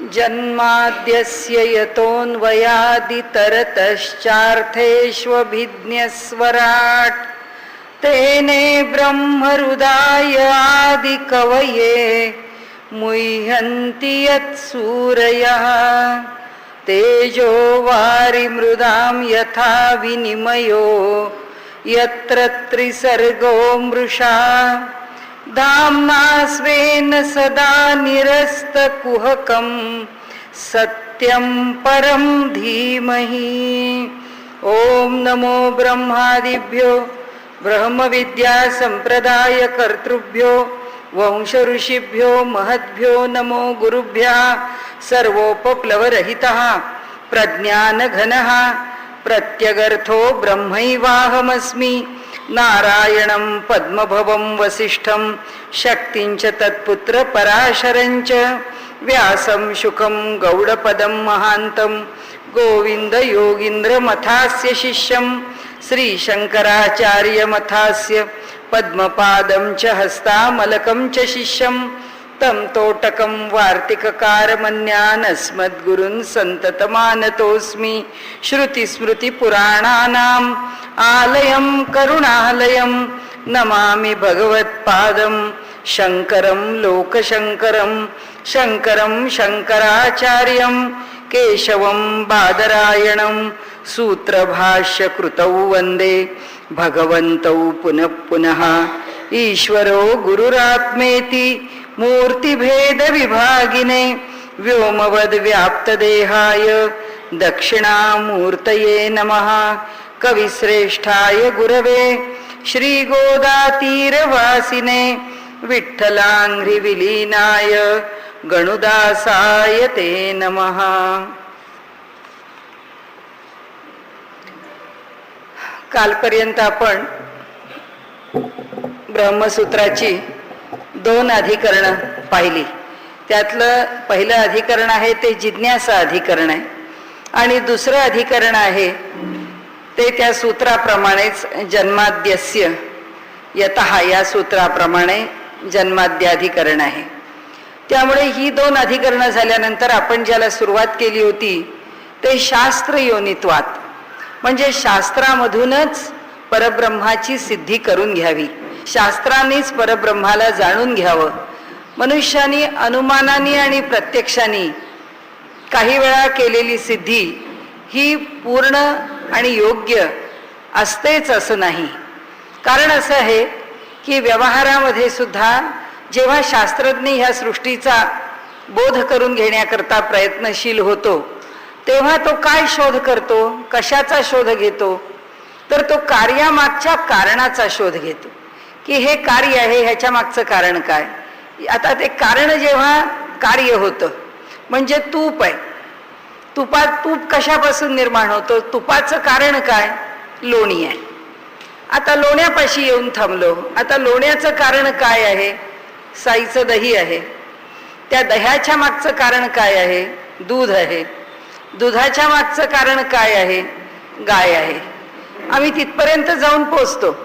जन्माद्यस्य यतोऽन्वयादितरतश्चार्थेष्वभिज्ञस्वराट् तेने ब्रह्महृदाय आदिकवये मुह्यन्ति यत्सूरयः तेजो वारिमृदां यथा विनिमयो यत्र त्रिसर्गो मृषा धाम्ना स्वेन सदा निरस्तकुहकं सत्यं परं धीमहि। ओम नमो ब्रह्मादिभ्यो ब्रह्मविद्या संप्रदाय कर्तृभ्यो वंश ऋषिभ्यो महद्भ्यो नमो गुरुभ्यः सर्वोपप्लवरहितः प्रज्ञानघनः प्रत्यगर्थो ब्रह्मैवाहमस्मि नारायणं पद्मभवं वसिष्ठं शक्तिंच तत्पुत्र पराशरंच व्यासं शुकं गौडपदं महान्तं गोविंद योगींद्र मथास्य शिष्यं श्रीशंकराचार्यमथास्य पद्मपादं च हस्तामलकं च शिष्यं तं तोटकं वार्तिककारमन्यानस्मद्गुरुन् सन्ततमानतोऽस्मि। श्रुतिस्मृतिपुराणानाम् आलयं करुणालयं नमामि भगवत्पादं शङ्करं लोकशङ्करं शङ्करं शङ्कराचार्यं केशवं बादरायणं सूत्रभाष्यकृतौ वन्दे भगवन्तौ पुनः पुनः। ईश्वरो गुरुरात्मेति मूर्तिभेदविभागिने व्योमवद्व्याप्तदेहाय दक्षिणामूर्तये नमः। कविश्रेष्ठाय गुरवे श्रीगोदातीरवासिने विठ्ठलाङ्घ्रिविलीनाय गणुदासाय ते नमः। कालपर्यंत आपण ब्रह्मसूत्राची 2 अधिकरणं पाहिली. त्यातलं पहिलं अधिकरण आहे ते जिज्ञासा अधिकरण आहे आणि दुसरं अधिकरण आहे ते त्या सूत्राप्रमाणेच जन्माद्यस्य यतः या सूत्राप्रमाणे जन्माद्याधिकरण आहे. त्यामुळे ही 2 अधिकरणं झाल्यानंतर आपण ज्याला सुरुवात केली होती ते शास्त्र योनित्वात, म्हणजे शास्त्रामधूनच परब्रह्माची सिद्धी करून घ्यावी, शास्त्रांनीच परब्रह्माला जाणून घ्यावं. मनुष्यानी अनुमानाने आणि प्रत्यक्षाने काही वेळा केलेली सिद्धी ही पूर्ण आणि योग्य असतेच असं नाही. कारण असं आहे की व्यवहारामध्ये सुद्धा जेव्हा शास्त्रज्ञ ह्या सृष्टीचा बोध करून घेण्याकरता प्रयत्नशील होतो तेव्हा तो काय शोध करतो, कशाचा शोध घेतो, तर तो कार्यामागच्या कारणाचा शोध घेतो की हे कार्य आहे ह्याच्या मागचं कारण काय. आता ते कारण जेव्हा कार्य होतं म्हणजे तूप आहे, तूप कशापासून निर्माण होतो, तुपाचं कारण काय, लोणी आहे. आता लोण्यापाशी येऊन थांबलो. आता लोण्याचं कारण काय आहे, साईचं दही आहे. त्या दह्याच्या मागचं कारण काय आहे, दूध आहे. दुधाच्या मागचं कारण काय आहे, गाय आहे. आम्ही तिथपर्यंत जाऊन पोचतो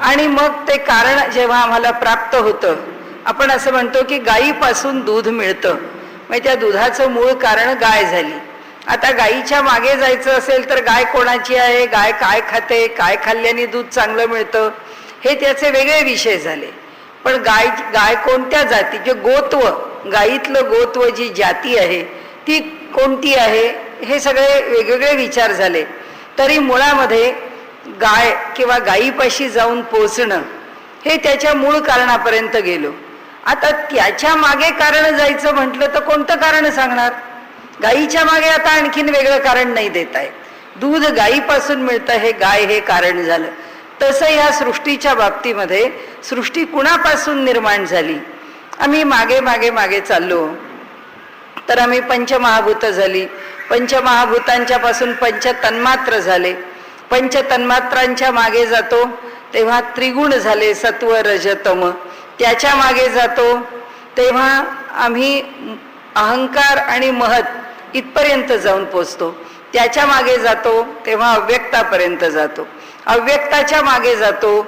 आणि मग ते कारण जेव्हा आम्हाला प्राप्त होतं आपण असं म्हणतो की गायीपासून दूध मिळतं, म्हणजे त्या दुधाचं मूळ कारण गाय झाली. आता गायीच्या मागे जायचं असेल तर गाय कोणाची आहे, गाय काय खाते, काय खाल्ल्याने दूध चांगलं मिळतं, हे त्याचे वेगळे विषय झाले. पण गाय कोणत्या जाती, जे गोत्व, गायीतलं गोत्व जी जाती आहे ती कोणती आहे, हे सगळे वेगवेगळे विचार झाले. तरी मुळामध्ये गाय किंवा गायीपाशी जाऊन पोचणं हे त्याच्या मूळ कारणापर्यंत गेलो. आता त्याच्या मागे कारण जायचं म्हटलं तर कोणतं कारण सांगणार. गायीच्या मागे आता आणखीन वेगळं कारण नाही देता येत. दूध गायीपासून मिळतं हे गाय हे कारण झालं. तसं ह्या सृष्टीच्या बाबतीमध्ये सृष्टी कुणापासून निर्माण झाली. आम्ही मागे मागे मागे चाललो तर आम्ही पंचमहाभूत झाली. पंचमहाभूतांच्या पासून पंचतन्मात्र झाले. पंचतन्मात्रांच्या मागे जातो तेव्हा त्रिगुण झाले, सत्व रज तम. त्याच्या मागे जातो तेव्हा आम्ही अहंकार आणि महत इथपर्यंत जाऊन पोचतो. त्याच्या मागे जातो तेव्हा अव्यक्तापर्यंत जातो. अव्यक्ताच्या मागे जातो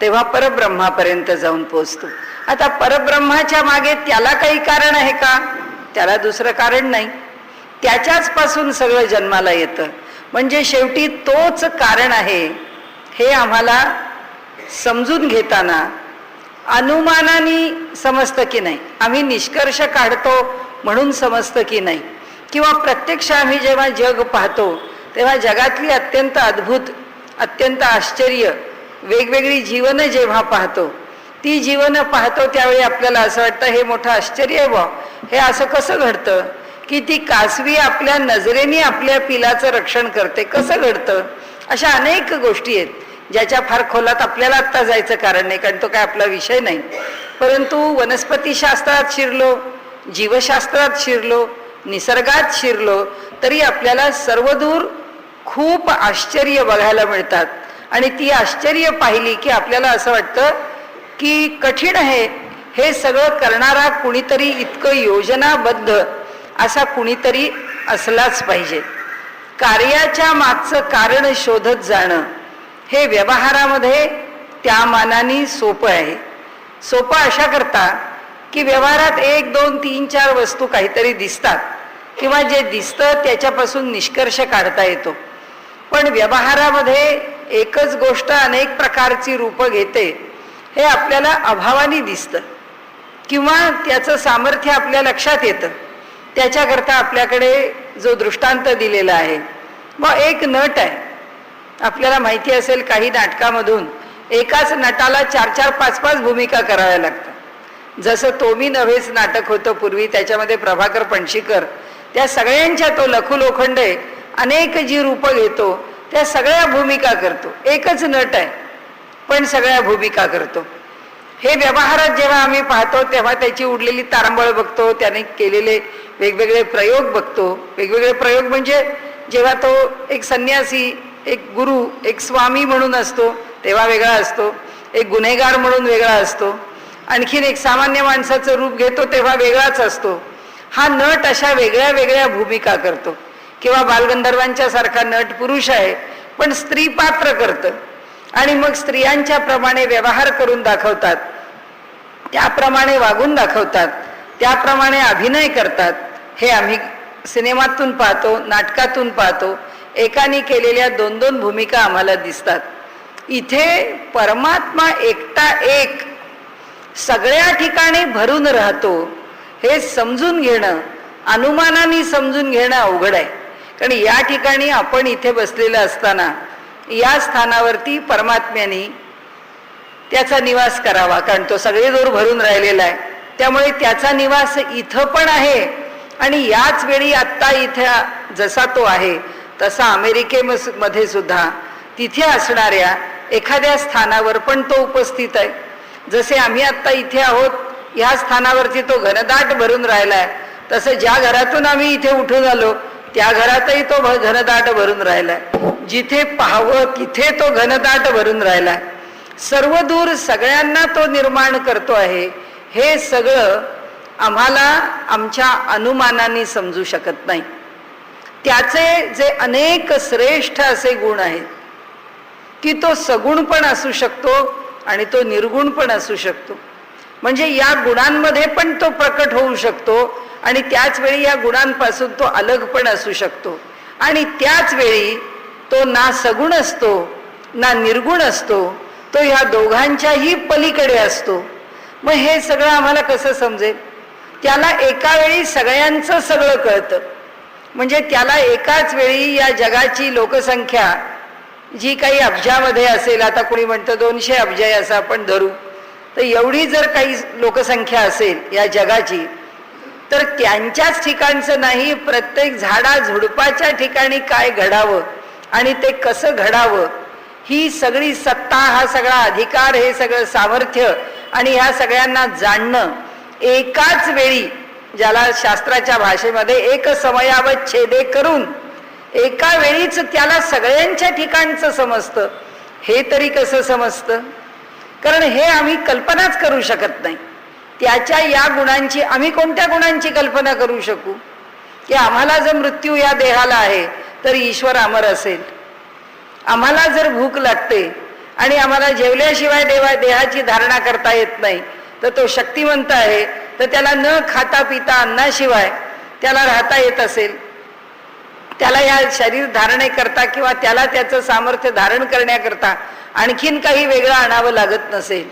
तेव्हा परब्रह्मापर्यंत जाऊन पोचतो. आता परब्रह्माच्या मागे त्याला काही कारण आहे का, त्याला दुसरं कारण नाही, त्याच्याच पासून सगळं जन्माला येतं. म्हणजे शेवटी तोच कारण आहे हे आम्हाला समजून घेताना अनुमानाने समजतं की नाही, आम्ही निष्कर्ष काढतो म्हणून समजतं की नाही, किंवा प्रत्यक्ष आम्ही जेव्हा जग पाहतो तेव्हा जगातली अत्यंत अद्भुत, अत्यंत आश्चर्य वेगवेगळी जीवनं जेव्हा पाहतो, ती जीवनं पाहतो त्यावेळी आपल्याला असं वाटतं हे मोठं आश्चर्य आहे बा, हे असं कसं घडतं की ती कासवी आपल्या नजरेने आपल्या पिलाचं रक्षण करते, कसं घडतं. अशा अनेक गोष्टी आहेत ज्याच्या फार खोलात आपल्याला आत्ता जायचं कारण नाही, कारण तो काय आपला विषय नाही. परंतु वनस्पतीशास्त्रात शिरलो, जीवशास्त्रात शिरलो, निसर्गात शिरलो तरी आपल्याला सर्वदूर खूप आश्चर्य बघायला मिळतात. आणि ती आश्चर्य पाहिली की आपल्याला असं वाटतं की कठीण आहे हे सगळं करणारा कुणीतरी इतकं योजनाबद्ध असा कुणीतरी असलाच पाहिजे. कार्याच्या मागचं कारण शोधत जाणं हे व्यवहारामध्ये त्या मानाने सोपं आहे. सोपं अशा करता की व्यवहारात 1, 2, 3, 4 वस्तू काहीतरी दिसतात किंवा जे दिसतं त्याच्यापासून निष्कर्ष काढता येतो. पण व्यवहारामध्ये एकच गोष्ट अनेक प्रकारची रूपं घेते हे आपल्याला अभावाने दिसतं किंवा त्याचं सामर्थ्य आपल्या लक्षात येतं. त्याच्याकरता आपल्याकडे जो दृष्टांत दिलेला आहे, मग एक नट आहे, आपल्याला माहिती असेल काही नाटकामधून एकाच नटाला 4-4, 5-5 भूमिका कराव्या लागतात. जसं तोमी नव्हेच नाटक होतं पूर्वी, त्याच्यामध्ये प्रभाकर पणशीकर त्या सगळ्यांच्या तो लखू लोखंडे अनेक जी रूपं घेतो त्या सगळ्या भूमिका करतो. एकच नट आहे पण सगळ्या भूमिका करतो. हे व्यवहारात जेव्हा आम्ही पाहतो तेव्हा त्याची उडलेली तारंबळ बघतो, त्याने केलेले वेगवेगळे प्रयोग बघतो. वेगवेगळे प्रयोग म्हणजे जेव्हा तो एक संन्यासी, एक गुरु, एक स्वामी म्हणून असतो तेव्हा वेगळा असतो, एक गुन्हेगार म्हणून वेगळा असतो, आणखीन एक सामान्य माणसाचं रूप घेतो तेव्हा वेगळाच असतो. हा नट अशा वेगळ्या वेगळ्या भूमिका करतो. किंवा बालगंधर्वांच्या सारखा नट पुरुष आहे पण स्त्री पात्र करतं आणि मग स्त्रियांच्या प्रमाणे व्यवहार करून दाखवतात, त्याप्रमाणे वागून दाखवतात, त्याप्रमाणे अभिनय करतात. हे आम्ही सिनेमातून पाहतो, नाटकातून पाहतो. एकाने केलेल्या 2-2 भूमिका आम्हाला दिसतात. इथे परमात्मा एकटा एक सगळ्या ठिकाणी भरून राहतो हे समजून घेणं, अनुमानाने समजून घेणं अवघड आहे. कारण या ठिकाणी आपण इथे बसलेलं असताना या स्थानावरती परमात्म्याने त्याचा निवास करावा, कारण तो सगळे दूर भरून राहिलेला आहे. त्यामुळे त्याचा निवास इथं पण आहे आणि याच वेळी आत्ता इथे जसा तो आहे तसा अमेरिकेमध्ये सुद्धा तिथे असणाऱ्या एखाद्या स्थानावर पण तो उपस्थित आहे. जसे आम्ही आत्ता इथे आहोत ह्या स्थानावरती तो घनदाट भरून राहिलाय, तसं ज्या घरातून आम्ही इथे उठून आलो त्या घरातही तो घनदाट भरून राहिलाय. जिथे पाहावं तिथे तो घनदाट भरून राहिलाय. सर्व दूर सगळ्यांना तो निर्माण करतो आहे. हे सगळं आम्हाला आमच्या अनुमानाने समजू शकत नाही. त्याचे जे अनेक श्रेष्ठ असे गुण आहेत की तो सगुण पण असू शकतो आणि तो निर्गुण पण असू शकतो. म्हणजे या गुणांमध्ये पण तो प्रकट होऊ शकतो आणि त्याच वेळी या गुणांपासून तो अलग पण असू शकतो आणि त्याच वेळी तो ना सगुण असतो ना निर्गुण असतो, तो ह्या दोघांच्याही पलीकडे असतो. मग हे सगळं आम्हाला कसं समजेल? त्याला एका वेळी सगळ्यांचं सगळं कळतं. म्हणजे त्याला एकाच वेळी या जगाची लोकसंख्या जी काही अब्जामध्ये असेल, आता कोणी म्हणतं 200 अब्ज आहे असं आपण धरू, तर एवढी जर काही लोकसंख्या असेल या जगाची तर त्यांच्याच ठिकाणचं नाही, प्रत्येक झाडा झुडपाच्या ठिकाणी काय घडावं आणि ते कसं घडावं, ही सगळी सत्ता, हा सगळा अधिकार, हे सगळं सामर्थ्य आणि ह्या सगळ्यांना जाणणं एकाच वेळी, ज्याला शास्त्राच्या भाषेमध्ये एक समयावच्छेदे करून एका वेळीच त्याला सगळ्यांच्या ठिकाणचं समजतं. हे तरी कसं समजतं? कारण हे आम्ही कल्पनाच करू शकत नाही. त्याच्या या गुणांची आम्ही कोणत्या गुणांची कल्पना करू शकू? की आम्हाला जर मृत्यू या देहाला आहे तर ईश्वर अमर असेल. आम्हाला जर भूक लागते आणि आम्हाला जेवल्याशिवाय देहाची धारणा करता येत नाही तर तो शक्तिवंत आहे, तर त्याला न खाता पिता अन्नाशिवाय त्याला राहता येत असेल, त्याला या शरीर धारणेकरता किंवा त्याला त्याचं सामर्थ्य धारण करण्याकरता आणखीन काही वेगळं आणावं लागत नसेल,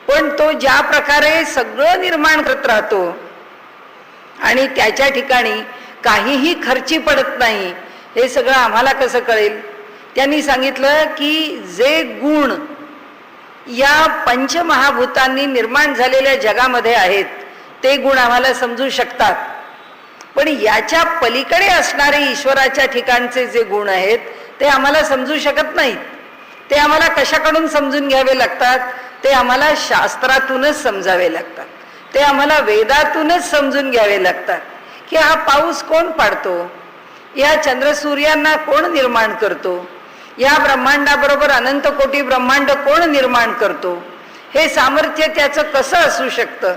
पण तो ज्या प्रकारे सगळं निर्माण करत राहतो आणि त्याच्या ठिकाणी काहीही खर्ची पडत नाही, हे सगळं आम्हाला कसं कळेल? त्यांनी सांगितलं की जे गुण या पंचमहाभूतांनी निर्माण झालेल्या जगामध्ये आहेत ते गुण आम्हाला समजू शकतात, पण याच्या पलीकडे असणारे ईश्वराच्या ठिकाणचे जे गुण आहेत ते आम्हाला समजू शकत नाहीत. ते आम्हाला कशाकडून समजून घ्यावे लागतात? ते आम्हाला शास्त्रातूनच समजावे लागतात, ते आम्हाला वेदातूनच समजून घ्यावे लागतात. की हा पाऊस कोण पाडतो, या चंद्रसूर्यांना कोण निर्माण करतो, या ब्रह्मांडाबरोबर अनंत कोटी ब्रह्मांड कोण निर्माण करतो, हे सामर्थ्य त्याचं कसं असू शकतं?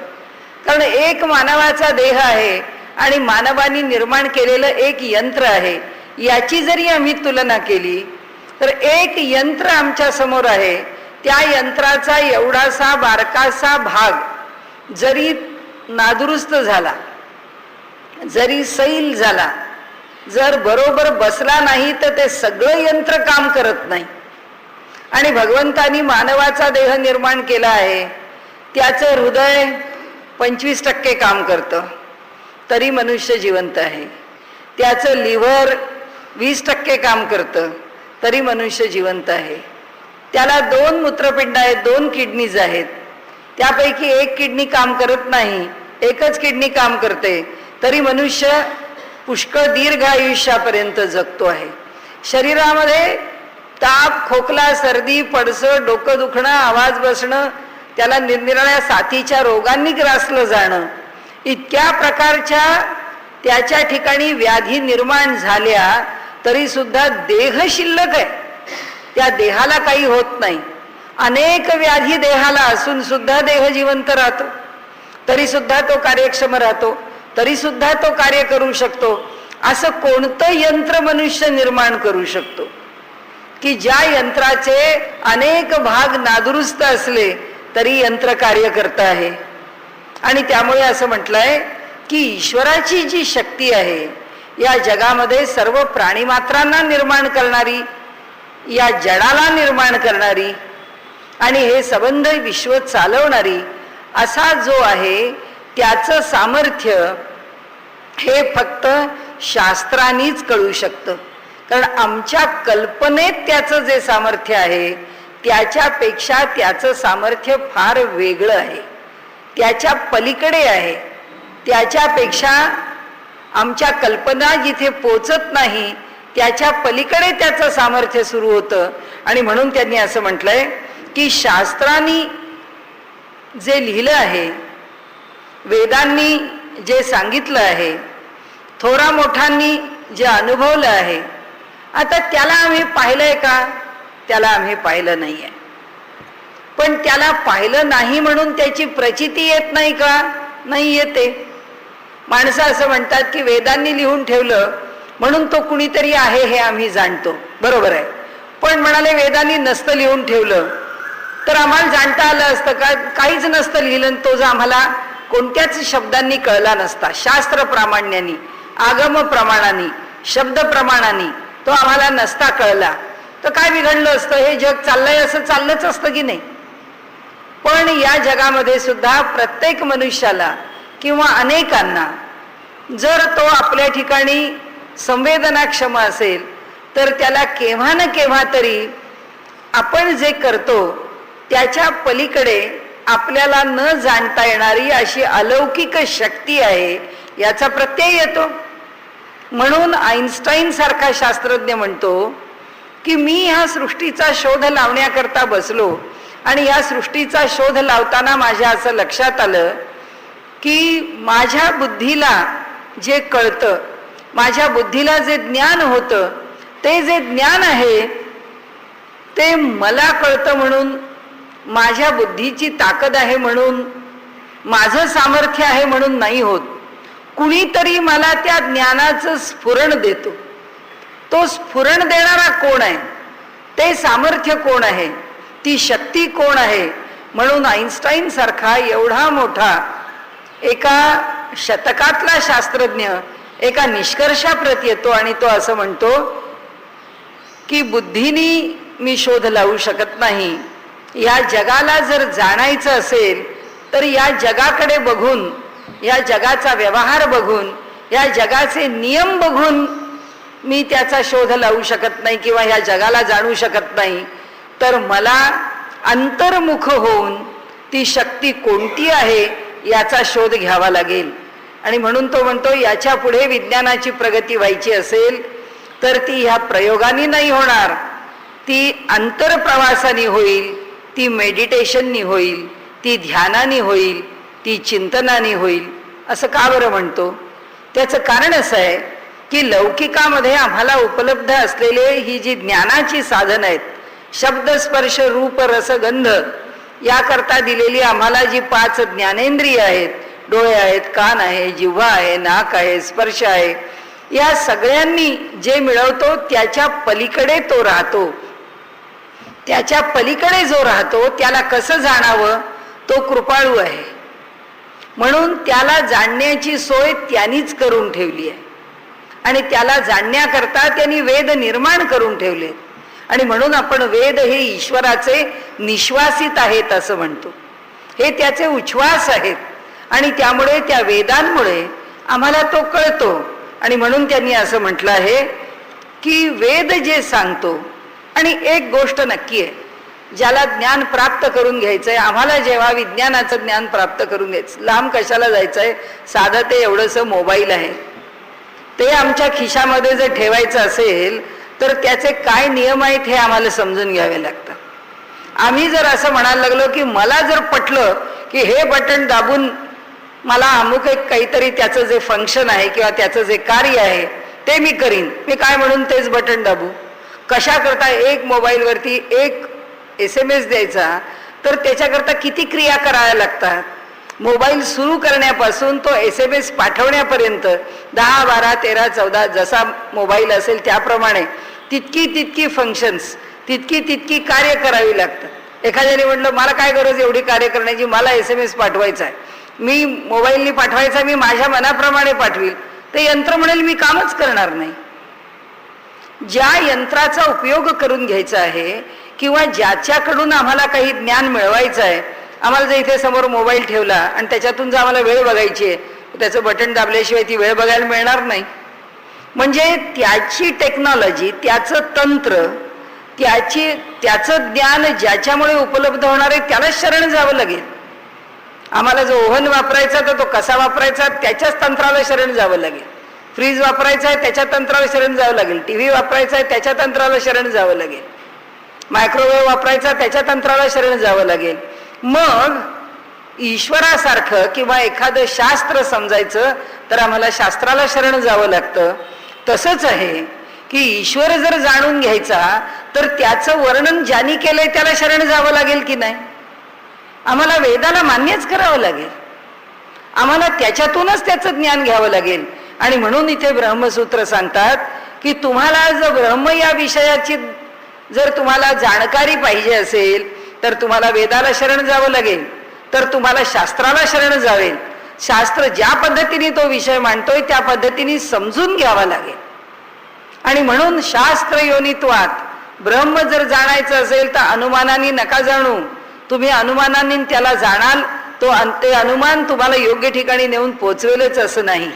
कारण एक मानवाचा देह आहे आणि मानवाने निर्माण केलेलं एक यंत्र आहे. याची जरी आम्ही तुलना केली तर एक यंत्र आमच्या समोर आहे, त्या यंत्राचा एवढासा बारकासा भाग जरी नादुरुस्त झाला, जरी सैल झाला, जर बरोबर बसला नाही तर ते सगळं यंत्र काम करत नाही. आणि भगवंतानी मानवाचा देह निर्माण केला आहे, त्याचं हृदय 25% काम करतं तरी मनुष्य जिवंत आहे, त्याचं लिव्हर 20% काम करतं तरी मनुष्य जिवंत आहे, त्याला 2 मूत्रपिंड आहेत, 2 किडनीज आहेत, त्यापैकी 1 किडनी काम करत नाही, एकच किडनी काम करते, तरी मनुष्य पुष्कळ दीर्घ आयुष्यापर्यंत जगतो आहे. शरीरामध्ये ताप, खोकला, सर्दी, पडसं, डोकं दुखणं, आवाज बसणं, त्याला निरनिराळ्या साथीच्या रोगांनी ग्रासलं जाणं, इतक्या प्रकारच्या त्याच्या ठिकाणी व्याधी निर्माण झाल्या तरी सुद्धा देह शिल्लक आहे, त्या देहाला काही होत नाही. अनेक व्याधी देहाला असून सुद्धा देह जिवंत राहतो, तरी सुद्धा तो कार्यक्षम राहतो, तरी सुद्धा तो कार्य करू शकतो. असं कोणतं यंत्र मनुष्य निर्माण करू शकतो की ज्या यंत्राचे अनेक भाग नादुरुस्त असले तरी यंत्र कार्य करत आहे? आणि त्यामुळे असं म्हटलंय की ईश्वराची जी शक्ती आहे या जगामध्ये सर्व प्राणीमात्रांना निर्माण करणारी, या जडाला निर्माण करणारी आणि हे संबंध विश्व चालवणारी असा जो आहे, त्याचं सामर्थ्य हे फक्त शास्त्रांनीच कळू शकतं. कारण आमच्या कल्पनेत त्याचं जे सामर्थ्य आहे त्याच्यापेक्षा त्याचं सामर्थ्य फार वेगळं आहे, त्याच्या पलीकडे आहे. त्याच्यापेक्षा आमच्या कल्पना जिथे पोचत नाही त्याच्या पलीकडे त्याचं सामर्थ्य सुरू होतं. आणि म्हणून त्यांनी असं म्हटलंय की शास्त्रांनी जे लिहिलं आहे, वेदांनी जे सांगितलं आहे, थोरा मोठांनी जे अनुभवलं आहे, आता त्याला आम्ही पाहिलंय का? त्याला आम्ही पाहिलं नाहीये. पण त्याला पाहिलं नाही म्हणून त्याची प्रचिती येत नाही का? नाही येते. माणसं असं म्हणतात की वेदांनी लिहून ठेवलं म्हणून तो कुणीतरी आहे हे आम्ही जाणतो. बरोबर आहे, पण म्हणाले वेदांनी नसतं लिहून ठेवलं तर आम्हाला जाणता आलं असतं का? काहीच नसतं लिहिलं, तो जर आम्हाला कोणत्याच शब्दांनी कळला नसता, शास्त्र प्रामाण्याने, आगम प्रमाणाने, शब्द प्रमाणाने तो आम्हाला नसता कळला तर काय बिघडलं असतं? हे जग चाललंय असं चाललंच असतं की नाही? पण या जगामध्ये सुद्धा प्रत्येक मनुष्याला किंवा अनेकांना जर तो आपल्या ठिकाणी संवेदनाक्षम असेल तर त्याला केव्हा न केव्हा तरी आपण जे करतो त्याच्या पलीकडे आपल्याला न जाणता येणारी अशी अलौकिक शक्ती आहे याचा प्रत्यय येतो. म्हणून आईन्स्टाईन सारखा शास्त्रज्ञ म्हणतो की मी ह्या सृष्टीचा शोध लावण्याकरता बसलो आणि या सृष्टीचा शोध लावताना माझ्या असं लक्षात आलं की माझ्या बुद्धीला जे कळतं, माझ्या बुद्धीला जे ज्ञान होतं, ते जे ज्ञान आहे ते मला कळतं म्हणून, माझ्या बुद्धीची ताकद आहे म्हणून, माझं सामर्थ्य आहे म्हणून नाही होत. कुणीतरी मला त्या ज्ञानाचं स्फुरण देतो. तो स्फुरण देणारा कोण आहे? ते सामर्थ्य कोण आहे? ती शक्ती कोण आहे? म्हणून आईन्स्टाईन सारखा एवढा मोठा एका शतकातला शास्त्रज्ञ एका निष्कर्षाप्रत येतो आणि तो असं म्हणतो की बुद्धीनी मी शोध लावू शकत नाही. या जगाला जर जाणायचं असेल तर या जगाकडे बघून, या जगाचा व्यवहार बघून, या जगाचे नियम बघून मी त्याचा शोध लावू शकत नाही किंवा ह्या जगाला जाणू शकत नाही. तर मला अंतर्मुख होऊन ती शक्ती कोणती आहे याचा शोध घ्यावा लागेल. आणि म्हणून तो म्हणतो याच्या पुढे विज्ञानाची प्रगती व्हायची असेल तर ती ह्या प्रयोगाने नाही होणार, ती अंतरप्रवासाने होईल, ती मेडिटेशननी होईल, ती ध्यानाने होईल, ती चिंतनाने होईल. असं का बरं म्हणतो? त्याचं कारण असं आहे की लौकिकामध्ये आम्हाला उपलब्ध असलेले ही जी ज्ञानाची साधन आहेत, शब्द स्पर्श रूप रस गंध याकरता दिलेली आम्हाला जी 5 ज्ञानेंद्रिय आहेत, डोळे आहेत, कान आहे, जिव्हा आहे, नाक आहे, स्पर्श आहे, या सगळ्यांनी जे मिळवतो त्याच्या पलीकडे तो राहतो. त्याच्या पलीकडे जो राहतो त्याला कसं जाणावं? तो कृपाळू आहे. म्हणून त्याला जाणण्याची सोय त्यांनीच करून ठेवली आहे आणि त्याला जाणण्याकरता त्यांनी वेद निर्माण करून ठेवले. आणि म्हणून आपण वेद हे ईश्वराचे निश्वासित आहेत असं म्हणतो. हे त्याचे उच्छ्वास आहेत आणि त्यामुळे त्या वेदांमुळे आम्हाला तो कळतो. आणि म्हणून त्यांनी असं म्हटलं आहे की वेद जे सांगतो, आणि एक गोष्ट नक्की आहे, ज्याला ज्ञान प्राप्त करून घ्यायचंय, आम्हाला जेव्हा विज्ञानाचं ज्ञान प्राप्त करून घ्यायचं, लांब कशाला जायचंय, साधं ते एवढंसं मोबाईल आहे, ते आमच्या खिशामध्ये जर ठेवायचं असेल तर त्याचे काय नियम आहेत हे आम्हाला समजून घ्यावे लागतात. आम्ही जर असं म्हणायला लागलो की मला जर पटलं की हे बटन दाबून मला अमुक एक काहीतरी त्याचं जे फंक्शन आहे किंवा त्याचं जे कार्य आहे ते मी करीन, मी काय म्हणून तेच बटन दाबू? कशा करता? एक मोबाईलवरती एक SMS द्यायचा तर त्याच्याकरता किती क्रिया कराव्या लागतात. मोबाईल सुरू करण्यापासून तो SMS पाठवण्यापर्यंत 10, 12, 13, 14 जसा मोबाईल असेल त्याप्रमाणे तितकी फंक्शन्स, तितकी कार्य करावी लागतात. एखाद्याने म्हटलं मला काय गरज एवढी कार्य करण्याची, मला SMS पाठवायचा आहे, मी मोबाईलनी पाठवायचा, मी माझ्या मनाप्रमाणे पाठवील, ते यंत्र म्हणेल मी कामच करणार नाही. ज्या यंत्राचा उपयोग करून घ्यायचा आहे किंवा ज्याच्याकडून आम्हाला काही ज्ञान मिळवायचं आहे, आम्हाला जर इथे समोर मोबाईल ठेवला आणि त्याच्यातून जर आम्हाला वेळ बघायची आहे, त्याचं बटन दाबल्याशिवाय ती वेळ बघायला मिळणार नाही. म्हणजे त्याची टेक्नॉलॉजी, त्याचं तंत्र, त्याचं ज्ञान ज्याच्यामुळे उपलब्ध होणार आहे त्यालाच शरण जावं लागेल. आम्हाला जो ओव्हन वापरायचा तर तो कसा वापरायचा त्याच्याच तंत्राला शरण जावं लागेल. फ्रीज वापरायचा आहे त्याच्या तंत्राला शरण जावं लागेल. TV वापरायचा आहे त्याच्या तंत्राला शरण जावं लागेल. मायक्रोवेव्ह वापरायचा त्याच्या तंत्राला शरण जावं लागेल. मग ईश्वरासारखं किंवा एखादं शास्त्र समजायचं तर आम्हाला शास्त्राला शरण जावं लागतं. तसंच आहे की ईश्वर जर जाणून घ्यायचा तर त्याचं वर्णन ज्यांनी केलंय त्याला शरण जावं लागेल की नाही? आम्हाला वेदाला मान्यच करावं लागेल. आम्हाला त्याच्यातूनच त्याचं ज्ञान घ्यावं लागेल. आणि म्हणून इथे ब्रह्मसूत्र सांगतात की तुम्हाला जर ब्रह्म या विषयाची जर तुम्हाला जाणकारी पाहिजे असेल तर तुम्हाला वेदाला शरण जावं लागेल, तर तुम्हाला शास्त्राला शरण जावेल. शास्त्र ज्या पद्धतीने तो विषय मांडतोय त्या पद्धतीने समजून घ्यावा लागेल. आणि म्हणून शास्त्र योनित्वात ब्रह्म जर जाणायचं असेल तर अनुमानाने नका जाणू. तुम्ही अनुमानाने त्याला जाणाल, ते अनुमान तुम्हाला योग्य ठिकाणी नेऊन पोचवेलच असं नाही.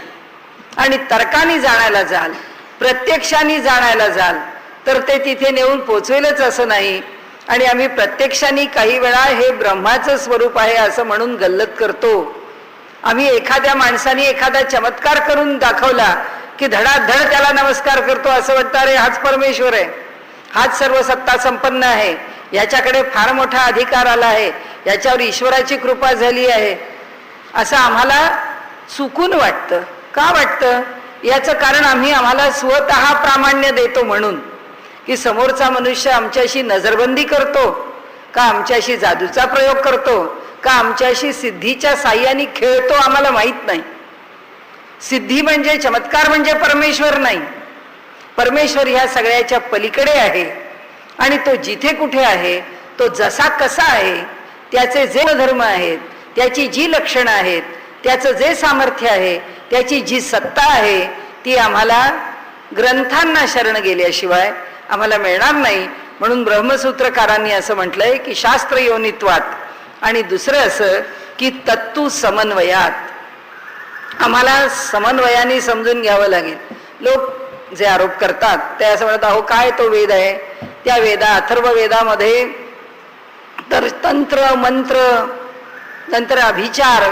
आणि तर्काने जाणायला जाल, प्रत्यक्षाने जाणायला जाल तर ते तिथे नेऊन पोचवेलच असं नाही. आणि आम्ही प्रत्यक्षाने काही वेळा हे ब्रह्माचं स्वरूप आहे असं म्हणून गल्लत करतो. आम्ही एखाद्या माणसाने एखादा चमत्कार करून दाखवला की धडाधड त्याला नमस्कार करतो, असं वाटतं अरे हाच परमेश्वर आहे, हाच सर्व सत्ता संपन्न आहे, याच्याकडे फार मोठा अधिकार आला आहे, याच्यावर ईश्वराची कृपा झाली आहे, असं आम्हाला चुकून वाटतं. का वाटतं? याचं कारण आम्हाला स्वतः प्रामाण्य देतो म्हणून, की समोरचा मनुष्य आमच्याशी नजरबंदी करतो का, आमच्याशी जादूचा प्रयोग करतो का, आमच्याशी सिद्धीच्या साह्याने खेळतो आम्हाला माहीत नाही. सिद्धी म्हणजे, चमत्कार म्हणजे परमेश्वर नाही. परमेश्वर ह्या सगळ्याच्या पलीकडे आहे. आणि तो जिथे कुठे आहे, तो जसा कसा आहे, त्याचे जे धर्म आहेत, त्याची जी लक्षणं आहेत, त्याचं जे सामर्थ्य आहे, त्याची जी सत्ता आहे, ती आम्हाला ग्रंथांना शरण गेल्याशिवाय आम्हाला मिळणार नाही. म्हणून ब्रह्मसूत्रकारांनी असं म्हटलंय की शास्त्र योनित्वात, आणि दुसरं असं की तत्तु समन्वयात. आम्हाला समन्वयाने समजून घ्यावं लागेल. लोक जे आरोप करतात ते असं म्हणतात, अहो काय तो वेद आहे, त्या अथर्व वेदामध्ये तर तंत्र मंत्र नंतर अभिचार,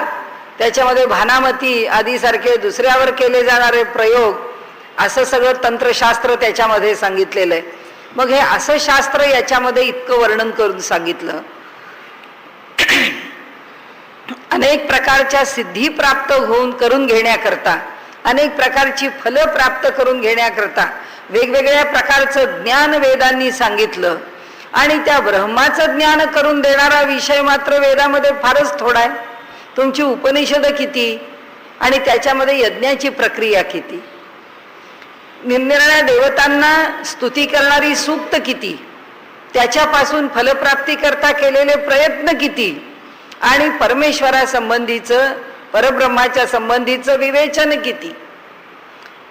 त्याच्यामध्ये भानामती आदी सारखे दुसऱ्यावर केले जाणारे प्रयोग, असं सगळं तंत्रशास्त्र त्याच्यामध्ये सांगितलेलं आहे. मग हे असं शास्त्र याच्यामध्ये इतकं वर्णन करून सांगितलं. अनेक प्रकारच्या सिद्धी प्राप्त करून घेण्याकरता, अनेक प्रकारची फलं प्राप्त करून घेण्याकरता वेगवेगळ्या प्रकारचं ज्ञान वेदांनी सांगितलं. आणि त्या ब्रह्माचं ज्ञान करून देणारा विषय मात्र वेदामध्ये फारच थोडा आहे. तुमची उपनिषद किती आणि त्याच्यामध्ये यज्ञाची प्रक्रिया किती, निरनिराळ्या देवतांना स्तुती करणारी सूक्त किती, त्याच्यापासून फलप्राप्ती करता केलेले प्रयत्न किती, आणि परमेश्वरासंबंधीचं परब्रह्माच्या संबंधीचं विवेचन किती.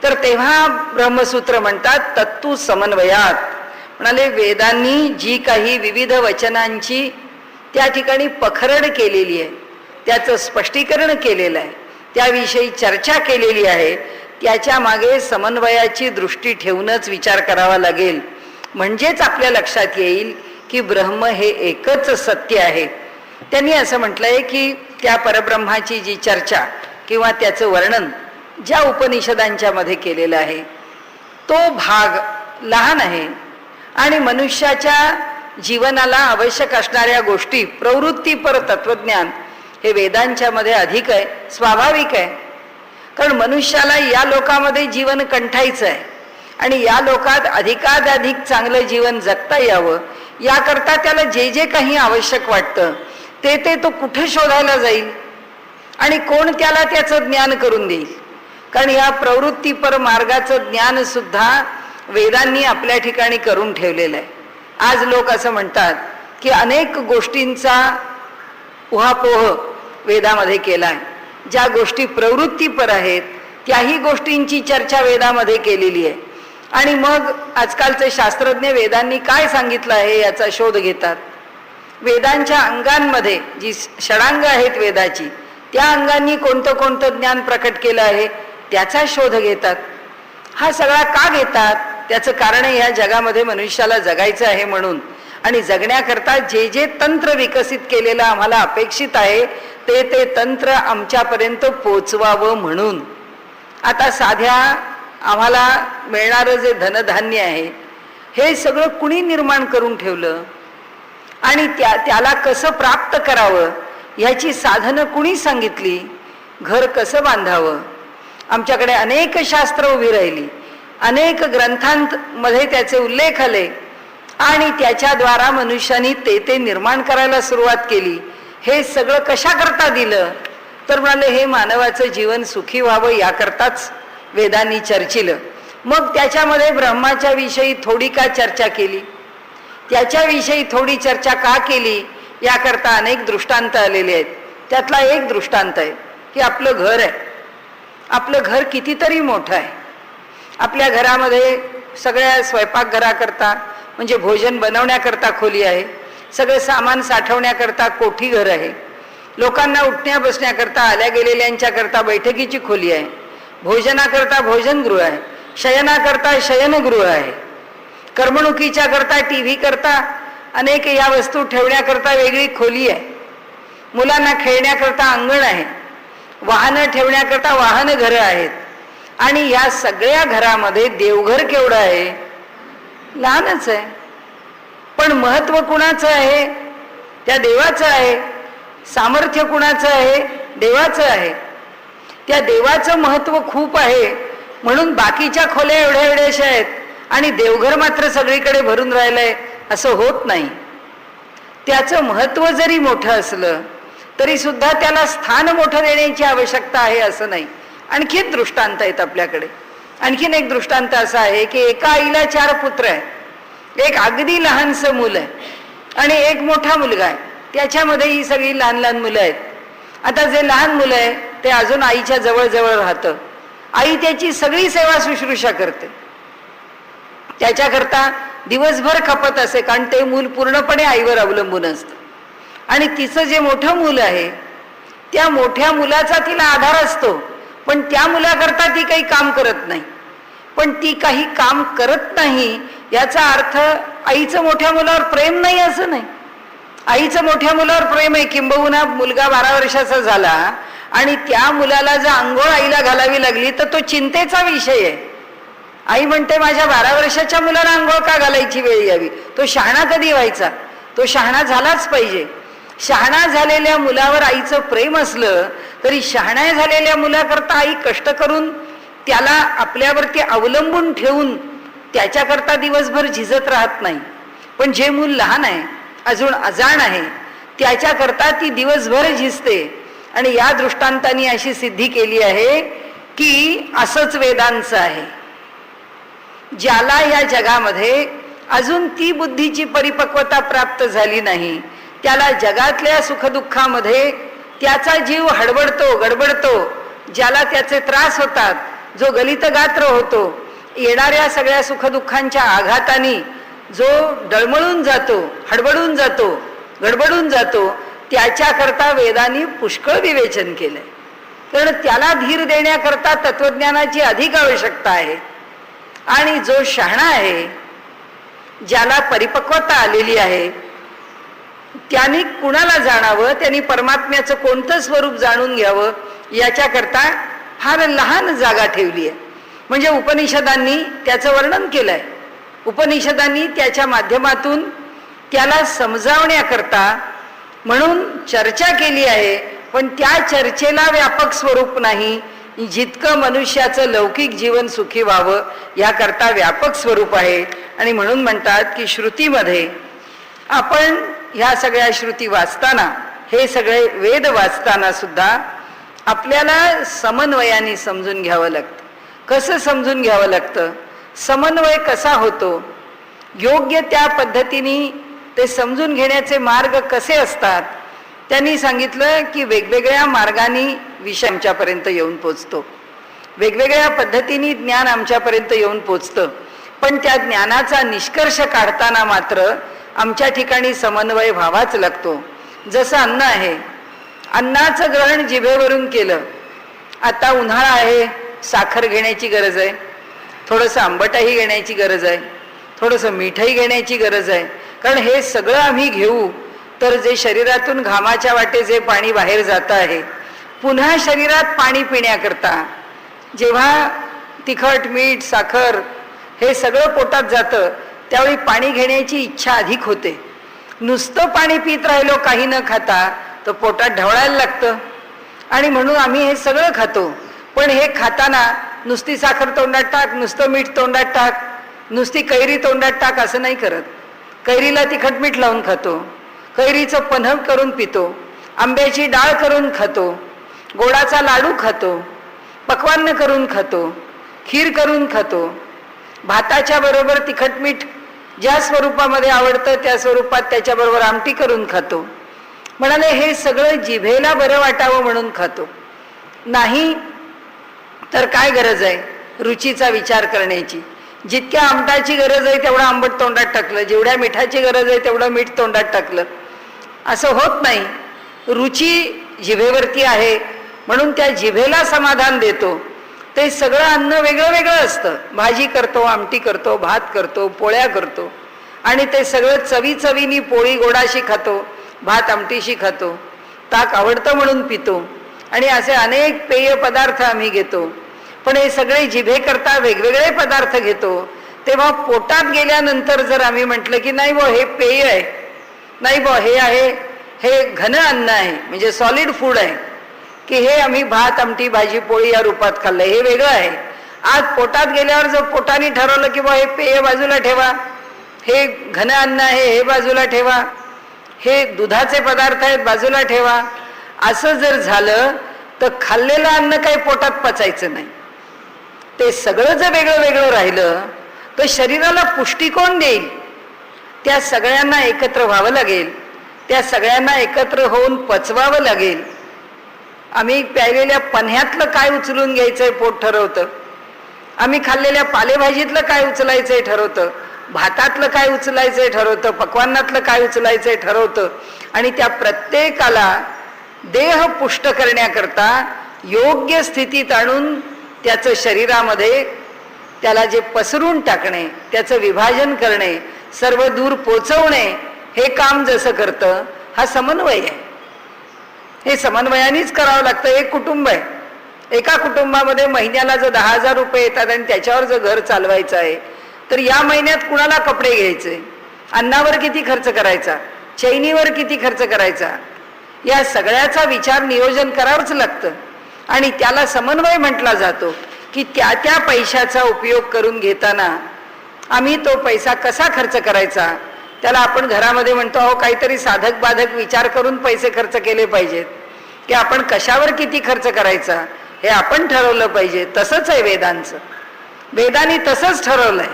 तर तेव्हा ब्रह्मसूत्र म्हणतात तत्तु समन्वयात. म्हणाले वेदांनी जी काही विविध वचनांची त्या ठिकाणी पखरड केलेली आहे, त्याचं स्पष्टीकरण केलेलं आहे, त्याविषयी चर्चा केलेली आहे, त्याच्या मागे समन्वयाची दृष्टी ठेवूनच विचार करावा लागेल. म्हणजेच आपल्या लक्षात येईल की ब्रह्म हे एकच सत्य आहे. त्यांनी असं म्हटलंय की त्या परब्रह्माची जी चर्चा किंवा त्याचं वर्णन ज्या उपनिषदांच्या मध्ये केलेलं आहे तो भाग लहान आहे, आणि मनुष्याच्या जीवनाला आवश्यक असणाऱ्या गोष्टी, प्रवृत्तीपर तत्वज्ञान हे वेदांच्या मध्ये अधिक आहे, स्वाभाविक आहे. कारण मनुष्याला या लोकामध्ये जीवन कंठायचं आहे, आणि या लोकात अधिकाधिक चांगलं जीवन जगता यावं याकरता त्याला जे जे काही आवश्यक वाटतं ते तो कुठे शोधायला जाईल, आणि कोण त्याला त्याचं ज्ञान करून देईल. कारण या प्रवृत्तीपर मार्गाचं ज्ञान सुद्धा वेदांनी आपल्या ठिकाणी करून ठेवलेलं आहे. आज लोक असं म्हणतात की अनेक गोष्टींचा उहापोह वेदामध्ये केला आहे. ज्या गोष्टी प्रवृत्तीपर आहेत त्याही गोष्टींची चर्चा वेदामध्ये केलेली आहे. आणि मग आजकालचे शास्त्रज्ञ वेदांनी काय सांगितलं आहे याचा शोध घेतात. वेदांच्या अंगांमध्ये जी षडांग आहेत वेदाची, त्या अंगांनी कोणतं कोणतं ज्ञान प्रकट केलं आहे त्याचा शोध घेतात. हा सगळा का घेतात? त्याचं कारण या जगामध्ये मनुष्याला जगायचं आहे म्हणून, आणि जगण्याकरता जे जे तंत्र विकसित केलेलं आम्हाला अपेक्षित आहे ते तंत्र आमच्यापर्यंत पोचवावं म्हणून. आता साध्या आम्हाला मिळणारं जे धनधान्य आहे हे सगळं कुणी निर्माण करून ठेवलं, आणि त्याला कसं प्राप्त करावं ह्याची साधनं कुणी सांगितली, घर कसं बांधावं. आमच्याकडे अनेक शास्त्र उभी राहिली, अनेक ग्रंथांमध्ये त्याचे उल्लेख आले, आणि त्याच्याद्वारा मनुष्यानी ते निर्माण करायला सुरुवात केली. हे सगळं कशाकरता दिलं? तर म्हणाले हे मानवाचं जीवन सुखी व्हावं याकरताच वेदांनी चर्चिलं. मग त्याच्यामध्ये ब्रह्माच्या विषयी थोडी का चर्चा केली, त्याच्याविषयी थोडी चर्चा का केली याकरता अनेक दृष्टांत आलेले आहेत. त्यातला एक दृष्टांत आहे की आपलं घर आहे. आपलं घर कितीतरी मोठं आहे. आपल्या घरामध्ये सगळ्या स्वयंपाकघराकरता म्हणजे भोजन बनवण्याकरता खोली आहे, सगळं सामान साठवण्याकरता कोठी घर आहे, लोकांना उठण्या बसण्याकरता आल्या गेलेल्यांच्याकरता बैठकीची खोली आहे, भोजनाकरता भोजनगृह आहे, शयनाकरता शयनगृह आहे, करमणुकीच्या करता टीव्ही करता अनेक या वस्तू ठेवण्याकरता वेगळी खोली आहे, मुलांना खेळण्याकरता अंगण आहे, वाहनं ठेवण्याकरता वाहन घरं आहेत. आणि या सगळ्या घरामध्ये देवघर केवढं आहे? लहानच आहे. पण महत्व कुणाचं आहे? त्या देवाचं आहे. सामर्थ्य कुणाचं आहे? देवाचं आहे. त्या देवाचं महत्व खूप आहे म्हणून बाकीच्या खोल्या एवढ्या एवढ्याशा आहेत आणि देवघर मात्र सगळीकडे भरून राहिलंय असं होत नाही. त्याचं महत्व जरी मोठं असलं तरी सुद्धा त्याला स्थान मोठं देण्याची आवश्यकता आहे असं नाही. आणखीन दृष्टांत आहेत आपल्याकडे. आणखीन एक दृष्टांत असा आहे की एका आईला 4 पुत्र आहे, एक अगदी लहानसं मुलं आहे आणि एक मोठा मुलगा आहे, त्याच्यामध्ये ही सगळी लहान लहान मुलं आहेत. आता जे लहान मुलं आहे ते अजून आईच्या जवळ जवळ राहतं आई त्याची सगळी सेवा शुश्रूषा करते, त्याच्याकरता दिवसभर खपत असे, कारण ते मूल पूर्णपणे आईवर अवलंबून असतं. आणि तिचं जे मोठं मूल आहे त्या मोठ्या मुलाचा तिला आधार असतो, पण त्या मुलाकरता ती काही काम करत नाही. पण ती काही काम करत नाही याचा अर्थ आईचं मोठ्या मुलावर प्रेम नाही असं नाही. आईचं मोठ्या मुलावर प्रेम आहे. किंबहुना मुलगा 12 वर्षाचा झाला आणि त्या मुलाला जर आंघोळ आईला घालावी लागली तर तो चिंतेचा विषय आहे. आई म्हणते माझ्या 12 वर्षाच्या मुलाला आंघोळ का घालायची वेळ यावी, तो शहाणा कधी व्हायचा, तो शहाणा झालाच पाहिजे. शहाणा झालेल्या मुलावर आईचं प्रेम असलं तरी शहाणा झालेल्या मुलाकरता आई कष्ट करून त्याला आपल्यावरती अवलंबून ठेवून त्याच्याकरता दिवसभर झिजत राहत नाही. पण जे मूल लहान आहे, अजून अजाण आहे, त्याच्याकरता ती दिवसभर झिजते. आणि या दृष्टांतांनी अशी सिद्धी केली आहे की असंच वेदांचं आहे. ज्याला या जगामध्ये अजून ती बुद्धीची परिपक्वता प्राप्त झाली नाही, त्याला जगातल्या सुखदुःखामध्ये त्याचा जीव हडबडतो, गडबडतो, ज्याला त्याचे त्रास होतात, जो गलित गात्र होतो, येणाऱ्या सगळ्या सुखदुःखांच्या आघाताने जो डळमळून जातो, हडबडून जातो, गडबडून जातो, त्याच्याकरता वेदांनी पुष्कळ विवेचन केलंय. कारण त्याला धीर देण्याकरता तत्वज्ञानाची अधिक आवश्यकता आहे. आणि जो शहाणा आहे, ज्याला परिपक्वता आलेली आहे, त्यांनी कुणाला जाणावं, त्यांनी परमात्म्याचं कोणतं स्वरूप जाणून घ्यावं याच्याकरता फार लहान जागा ठेवली आहे. म्हणजे उपनिषदांनी त्याचं वर्णन केलंय. उपनिषदांनी त्याच्या माध्यमातून त्याला समजावण्याकरता म्हणून चर्चा केली आहे. पण त्या चर्चेला व्यापक स्वरूप नाही, जितकं मनुष्याचं लौकिक जीवन सुखी व्हावं याकरता व्यापक स्वरूप आहे. आणि म्हणून म्हणतात की श्रुतीमध्ये आपण ह्या सगळ्या श्रुती वाचताना, हे सगळे वेद वाचताना सुद्धा आपल्याला समन्वयाने समजून घ्यावं लागतं. कसं समजून घ्यावं लागतं, समन्वय कसा होतो, योग्य त्या पद्धतीने ते समजून घेण्याचे मार्ग कसे असतात, त्यांनी सांगितलं की वेगवेगळ्या मार्गाने विषय आमच्यापर्यंत येऊन पोचतो, वेगवेगळ्या पद्धतीने ज्ञान आमच्यापर्यंत येऊन पोचतं. पण त्या ज्ञानाचा निष्कर्ष काढताना मात्र आमच्या ठिकाणी समन्वय व्हावाच लागतो. जसं अन्न आहे, अन्नाचं ग्रहण जिभेवरून केलं. आता उन्हाळा आहे, साखर घेण्याची गरज आहे, थोडंसं आंबटही घेण्याची गरज आहे, थोडंसं मीठही घेण्याची गरज आहे. कारण हे सगळं आम्ही घेऊ तर जे शरीरातून घामाच्या वाटे जे पाणी बाहेर जातं आहे, पुन्हा शरीरात पाणी पिण्याकरता जेव्हा तिखट, मीठ, साखर हे सगळं पोटात जातं, त्यावेळी पाणी घेण्याची इच्छा अधिक होते. नुसतं पाणी पित राहिलो काही न खाता तर पोटात ढवळायला लागतं. आणि म्हणून आम्ही हे सगळं खातो. पण हे खाताना नुसती साखर तोंडात टाक, नुसतं मीठ तोंडात टाक, नुसती कैरी तोंडात टाक असं नाही करत. कैरीला तिखट मीठ लावून खातो, कैरीचं पन्ह करून पितो, आंब्याची डाळ करून खातो, गोडाचा लाडू खातो, पक्वान्न करून खातो, खीर करून खातो, भाताच्या बरोबर तिखट मीठ ज्या स्वरूपामध्ये आवडतं त्या स्वरूपात त्याच्याबरोबर आमटी करून खातो. म्हणाले हे सगळं जिभेला बरं वाटावं म्हणून खातो. नाही तर काय गरज आहे रुचीचा विचार करण्याची. जितक्या आमटाची गरज आहे तेवढं आंबट तोंडात टाकलं, जेवढ्या मिठाची गरज आहे तेवढं मीठ तोंडात टाकलं, असं होत नाही. रुची जिभेवरती आहे म्हणून त्या जिभेला समाधान देतो. ते सगळं अन्न वेगळं वेगळं असतं. भाजी करतो, आमटी करतो, भात करतो, पोळ्या करतो, आणि ते सगळं चवी चवीनी पोळी गोडाशी खातो, भात आमटीशी खातो, ताक आवडतं म्हणून पितो, आणि असे अनेक पेय पदार्थ आम्ही घेतो. पण हे सगळे जिभेकरता वेगवेगळे पदार्थ घेतो. तेव्हा पोटात गेल्यानंतर जर आम्ही म्हटलं की नाही बुवा हे पेय आहे, नाही बुवा हे आहे, हे घन अन्न आहे म्हणजे सॉलिड फूड आहे, की हे आम्ही भात आमटी भाजी पोळी या रूपात खाल्लं, हे वेगळं आहे. आज पोटात गेल्यावर जर पोटाने ठरवलं की बुवा हे पेय बाजूला ठेवा, हे घन अन्न आहे हे बाजूला ठेवा, हे दुधाचे पदार्थ आहेत बाजूला ठेवा, असं जर झालं तर खाल्लेलं अन्न काही पोटात पचायचं नाही. ते सगळं जर वेगळं वेगळं राहिलं तर शरीराला पुष्टी कोण देईल. त्या सगळ्यांना एकत्र व्हावं लागेल, त्या सगळ्यांना एकत्र होऊन पचवावं लागेल. आम्ही प्यायलेल्या पन्ह्यातलं काय उचलून घ्यायचंय पोट ठरवतं, आम्ही खाल्लेल्या पालेभाजीतलं काय उचलायचंय ठरवतं, भातातलं काय उचलायचंय ठरवतं, पक्वान्नातलं काय उचलायचंय ठरवतं. आणि त्या प्रत्येकाला देह पुष्ट करण्याकरता योग्य स्थितीत आणून त्याचं शरीरामध्ये त्याला जे पसरून टाकणे, त्याचं विभाजन करणे, सर्व दूर पोचवणे, हे काम जसं करतं हा समन्वय आहे. हे समन्वयानेच करावं लागतं. एक कुटुंब आहे, एका कुटुंबामध्ये महिन्याला जर 10,000 रुपये येतात आणि त्याच्यावर जर घर चालवायचं आहे, तर या महिन्यात कुणाला कपडे घ्यायचे, अन्नावर किती खर्च करायचा, चैनीवर किती खर्च करायचा, या सगळ्याचा विचार नियोजन करावंच लागतं. आणि त्याला समन्वय म्हटला जातो की त्या त्या पैशाचा उपयोग करून घेताना आम्ही तो पैसा कसा खर्च करायचा. त्याला आपण घरामध्ये म्हणतो अहो काहीतरी साधक बाधक विचार करून पैसे खर्च केले पाहिजेत, की आपण कशावर किती खर्च करायचा हे आपण ठरवलं पाहिजे. तसंच आहे वेदांचं. वेदांनी तसंच ठरवलंय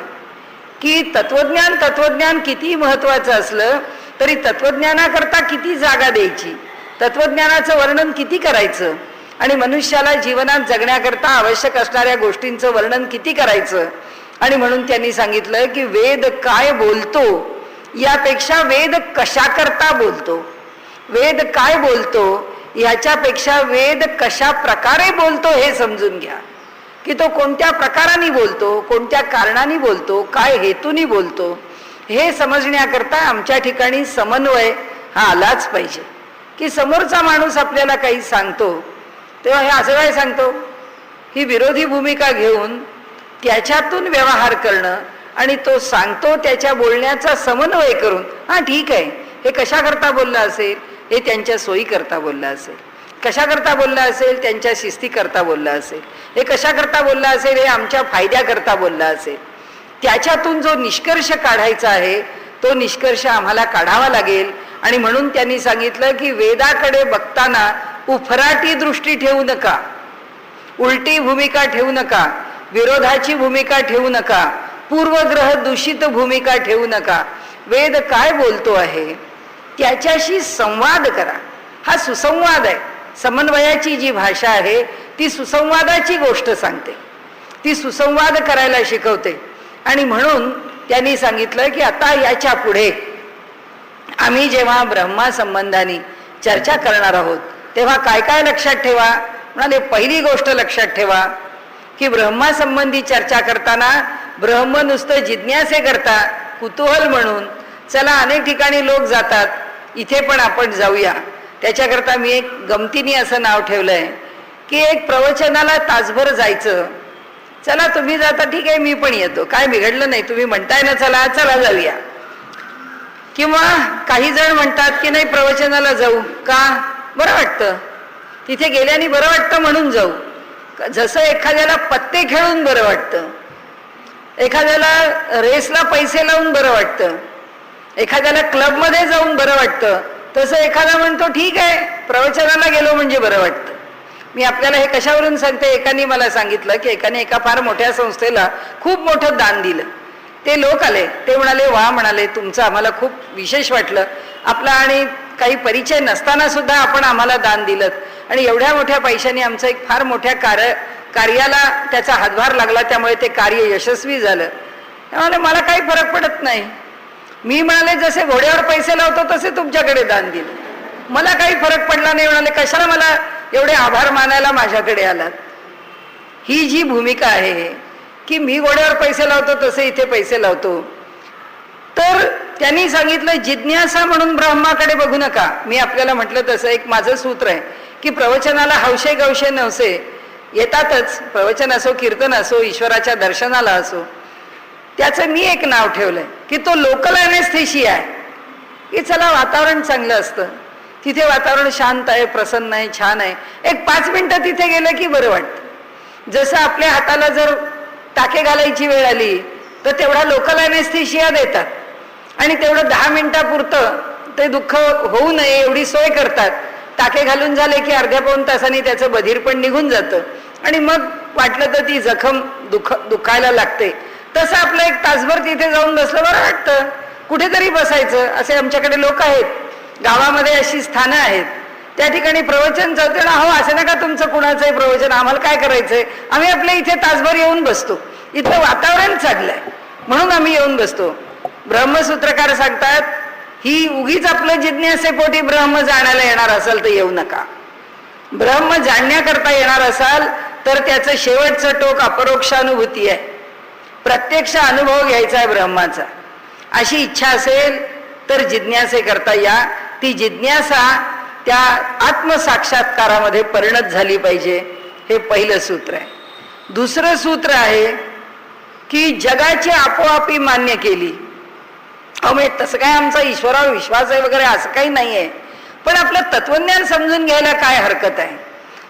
की तत्वज्ञान किती महत्वाचं असलं तरी तत्वज्ञानाकरता किती जागा द्यायची, तत्वज्ञानाचं वर्णन किती करायचं, आणि मनुष्याला जीवनात जगण्याकरता आवश्यक असणाऱ्या गोष्टींचं वर्णन किती करायचं. आणि म्हणून त्यांनी सांगितलं की वेद काय बोलतो यापेक्षा वेद कशा करता बोलतो, वेद काय बोलतो याच्यापेक्षा वेद कशा प्रकारे बोलतो हे समजून घ्या. की तो कोणत्या प्रकाराने बोलतो, कोणत्या कारणाने बोलतो, काय हेतूनी बोलतो, हे समजण्याकरता आमच्या ठिकाणी समन्वय हा आलाच पाहिजे. की समोरचा माणूस आपल्याला काही सांगतो तेव्हा हे असं काय सांगतो, ही विरोधी भूमिका घेऊन त्याच्यातून व्यवहार करणं आणि तो सांगतो त्याच्या बोलण्याचा समन्वय करून, हा ठीक आहे, हे कशा करता बोलला असेल, हे त्यांच्या सोयी करता बोलला असेल, कशा करता बोलला असेल, त्यांच्या शिस्ती करता बोलला असेल, हे कशा करता बोलला असेल, हे आमच्या फायद्याकरता बोलला असेल. त्याच्यातून जो निष्कर्ष काढायचा आहे तो निष्कर्ष आम्हाला काढावा लागेल. आणि म्हणून त्यांनी सांगितलं की वेदाकडे बघताना उफराटी दृष्टी ठेवू नका, उलटी भूमिका ठेवू नका, विरोधाची भूमिका ठेवू नका, पूर्वग्रह दूषित भूमिका ठेवू नका. वेद काय बोलतो आहे त्याच्याशी संवाद करा. हा सुसंवाद आहे. समन्वयाची जी भाषा आहे ती सुसंवादाची गोष्ट सांगते, ती सुसंवाद करायला शिकवते. आणि म्हणून त्यांनी सांगितलं की आता याच्या पुढे आम्ही जेव्हा ब्रह्मा संबंधाने चर्चा करणार आहोत तेव्हा काय काय लक्षात ठेवा. म्हणाले पहिली गोष्ट लक्षात ठेवा की ब्रह्मा संबंधी चर्चा करताना ब्रह्म नुसतं जिज्ञासे करता कुतूहल म्हणून, चला अनेक ठिकाणी लोक जातात, इथे पण आपण जाऊया. त्याच्याकरता मी एक गमतीने असं नाव ठेवलंय की एक प्रवचनाला तासभर जायचं, चला तुम्ही जाता ठीक आहे मी पण येतो, काय बिघडलं नाही, तुम्ही म्हणताय ना चला चला जाऊया. किंवा काही जण म्हणतात की नाही प्रवचनाला जाऊ का, बरं वाटतं, तिथे गेल्याने बरं वाटतं म्हणून जाऊ. जसं एखाद्याला पत्ते खेळून बरं वाटतं, एखाद्याला रेसला पैसे लावून बरं वाटतं, एखाद्याला क्लबमध्ये जाऊन बरं वाटतं, तसं एखादा म्हणतो ठीक आहे प्रवचनाला गेलो म्हणजे बरं वाटतं. मी आपल्याला हे कशावरून सांगते, एकाने मला सांगितलं की एकाने एका फार मोठ्या संस्थेला खूप मोठं दान दिलं. ते लोक आले, ते म्हणाले वा, म्हणाले तुमचं आम्हाला खूप विशेष वाटलं, आपला आणि काही परिचय नसताना सुद्धा आपण आम्हाला दान दिलं आणि एवढ्या मोठ्या पैशाने आमचं एक फार मोठ्या कार्याला त्याचा हातभार लागला, त्यामुळे ते कार्य यशस्वी झालं. त्यामुळे मला काही फरक पडत नाही. मी म्हणाले जसे घोड्यावर पैसे लावतो तसे तुमच्याकडे दान दिलं, मला काही फरक पडला नाही. म्हणाले कशाला मला एवढे आभार मानायला माझ्याकडे आलात. ही जी भूमिका आहे की मी घोड्यावर पैसे लावतो तसे इथे पैसे लावतो. तर त्यांनी सांगितलं जिज्ञासा म्हणून ब्रह्माकडे बघू नका. मी आपल्याला म्हटलं तसं एक माझं सूत्र आहे की प्रवचनाला हौशे गवशे नवसे येतातच, प्रवचन असो कीर्तन असो ईश्वराच्या दर्शनाला असो. त्याचं मी एक नाव ठेवलंय की तो लोकल ॲनेस्थेशिया आहे. की चला वातावरण चांगलं असतं, तिथे वातावरण शांत आहे, प्रसन्न आहे, छान आहे, एक 5 मिनिटं तिथे गेलं की बरं वाटतं. जसं आपल्या हाताला जर टाके घालायची वेळ आली तर तेवढा लोकल ॲनेस्थेशिया देतात आणि तेवढं 10 मिनिटापुरतं ते दुःख होऊ नये एवढी सोय करतात. टाके घालून झाले की अर्ध्या पाऊण तासाने त्याचं बधीर पण निघून जातं आणि मग वाटलं तर ती जखम दुखायला लागते. तसं आपलं 1 तासभर तिथे जाऊन बसलं बरं वाटतं, कुठेतरी बसायचं. असे आमच्याकडे लोक आहेत, गावामध्ये अशी स्थानं आहेत त्या ठिकाणी प्रवचन चालते ना, हो असं नका तुमचं कुणाचंही प्रवचन, आम्हाला काय करायचंय, आम्ही आपल्या इथे तासभर येऊन बसतो, इथलं वातावरण चाललंय म्हणून आम्ही येऊन बसतो. ब्रह्मसूत्रकार सांगतात, ही उगीच आपलं जिज्ञासेपोटी ब्रह्म जाणायला येणार असाल तर येऊ नका. ब्रह्म जाणण्याकरता येणार असाल तर त्याचं शेवटचं टोक अपरोक्षानुभूती आहे, प्रत्यक्ष अनुभव घ्यायचा आहे ब्रह्माचा. अशी इच्छा असेल तर जिज्ञासे करता या. ती जिज्ञासा त्या आत्मसाक्षात्कारामध्ये परिणत झाली पाहिजे. हे पहिलं सूत्र आहे. दुसरं सूत्र आहे की जगाची आपोआपी मान्य केली. अहो तसं काय आमचा ईश्वरावर विश्वास आहे वगैरे असं काही नाही आहे, पण आपलं तत्वज्ञान समजून घ्यायला काय हरकत आहे.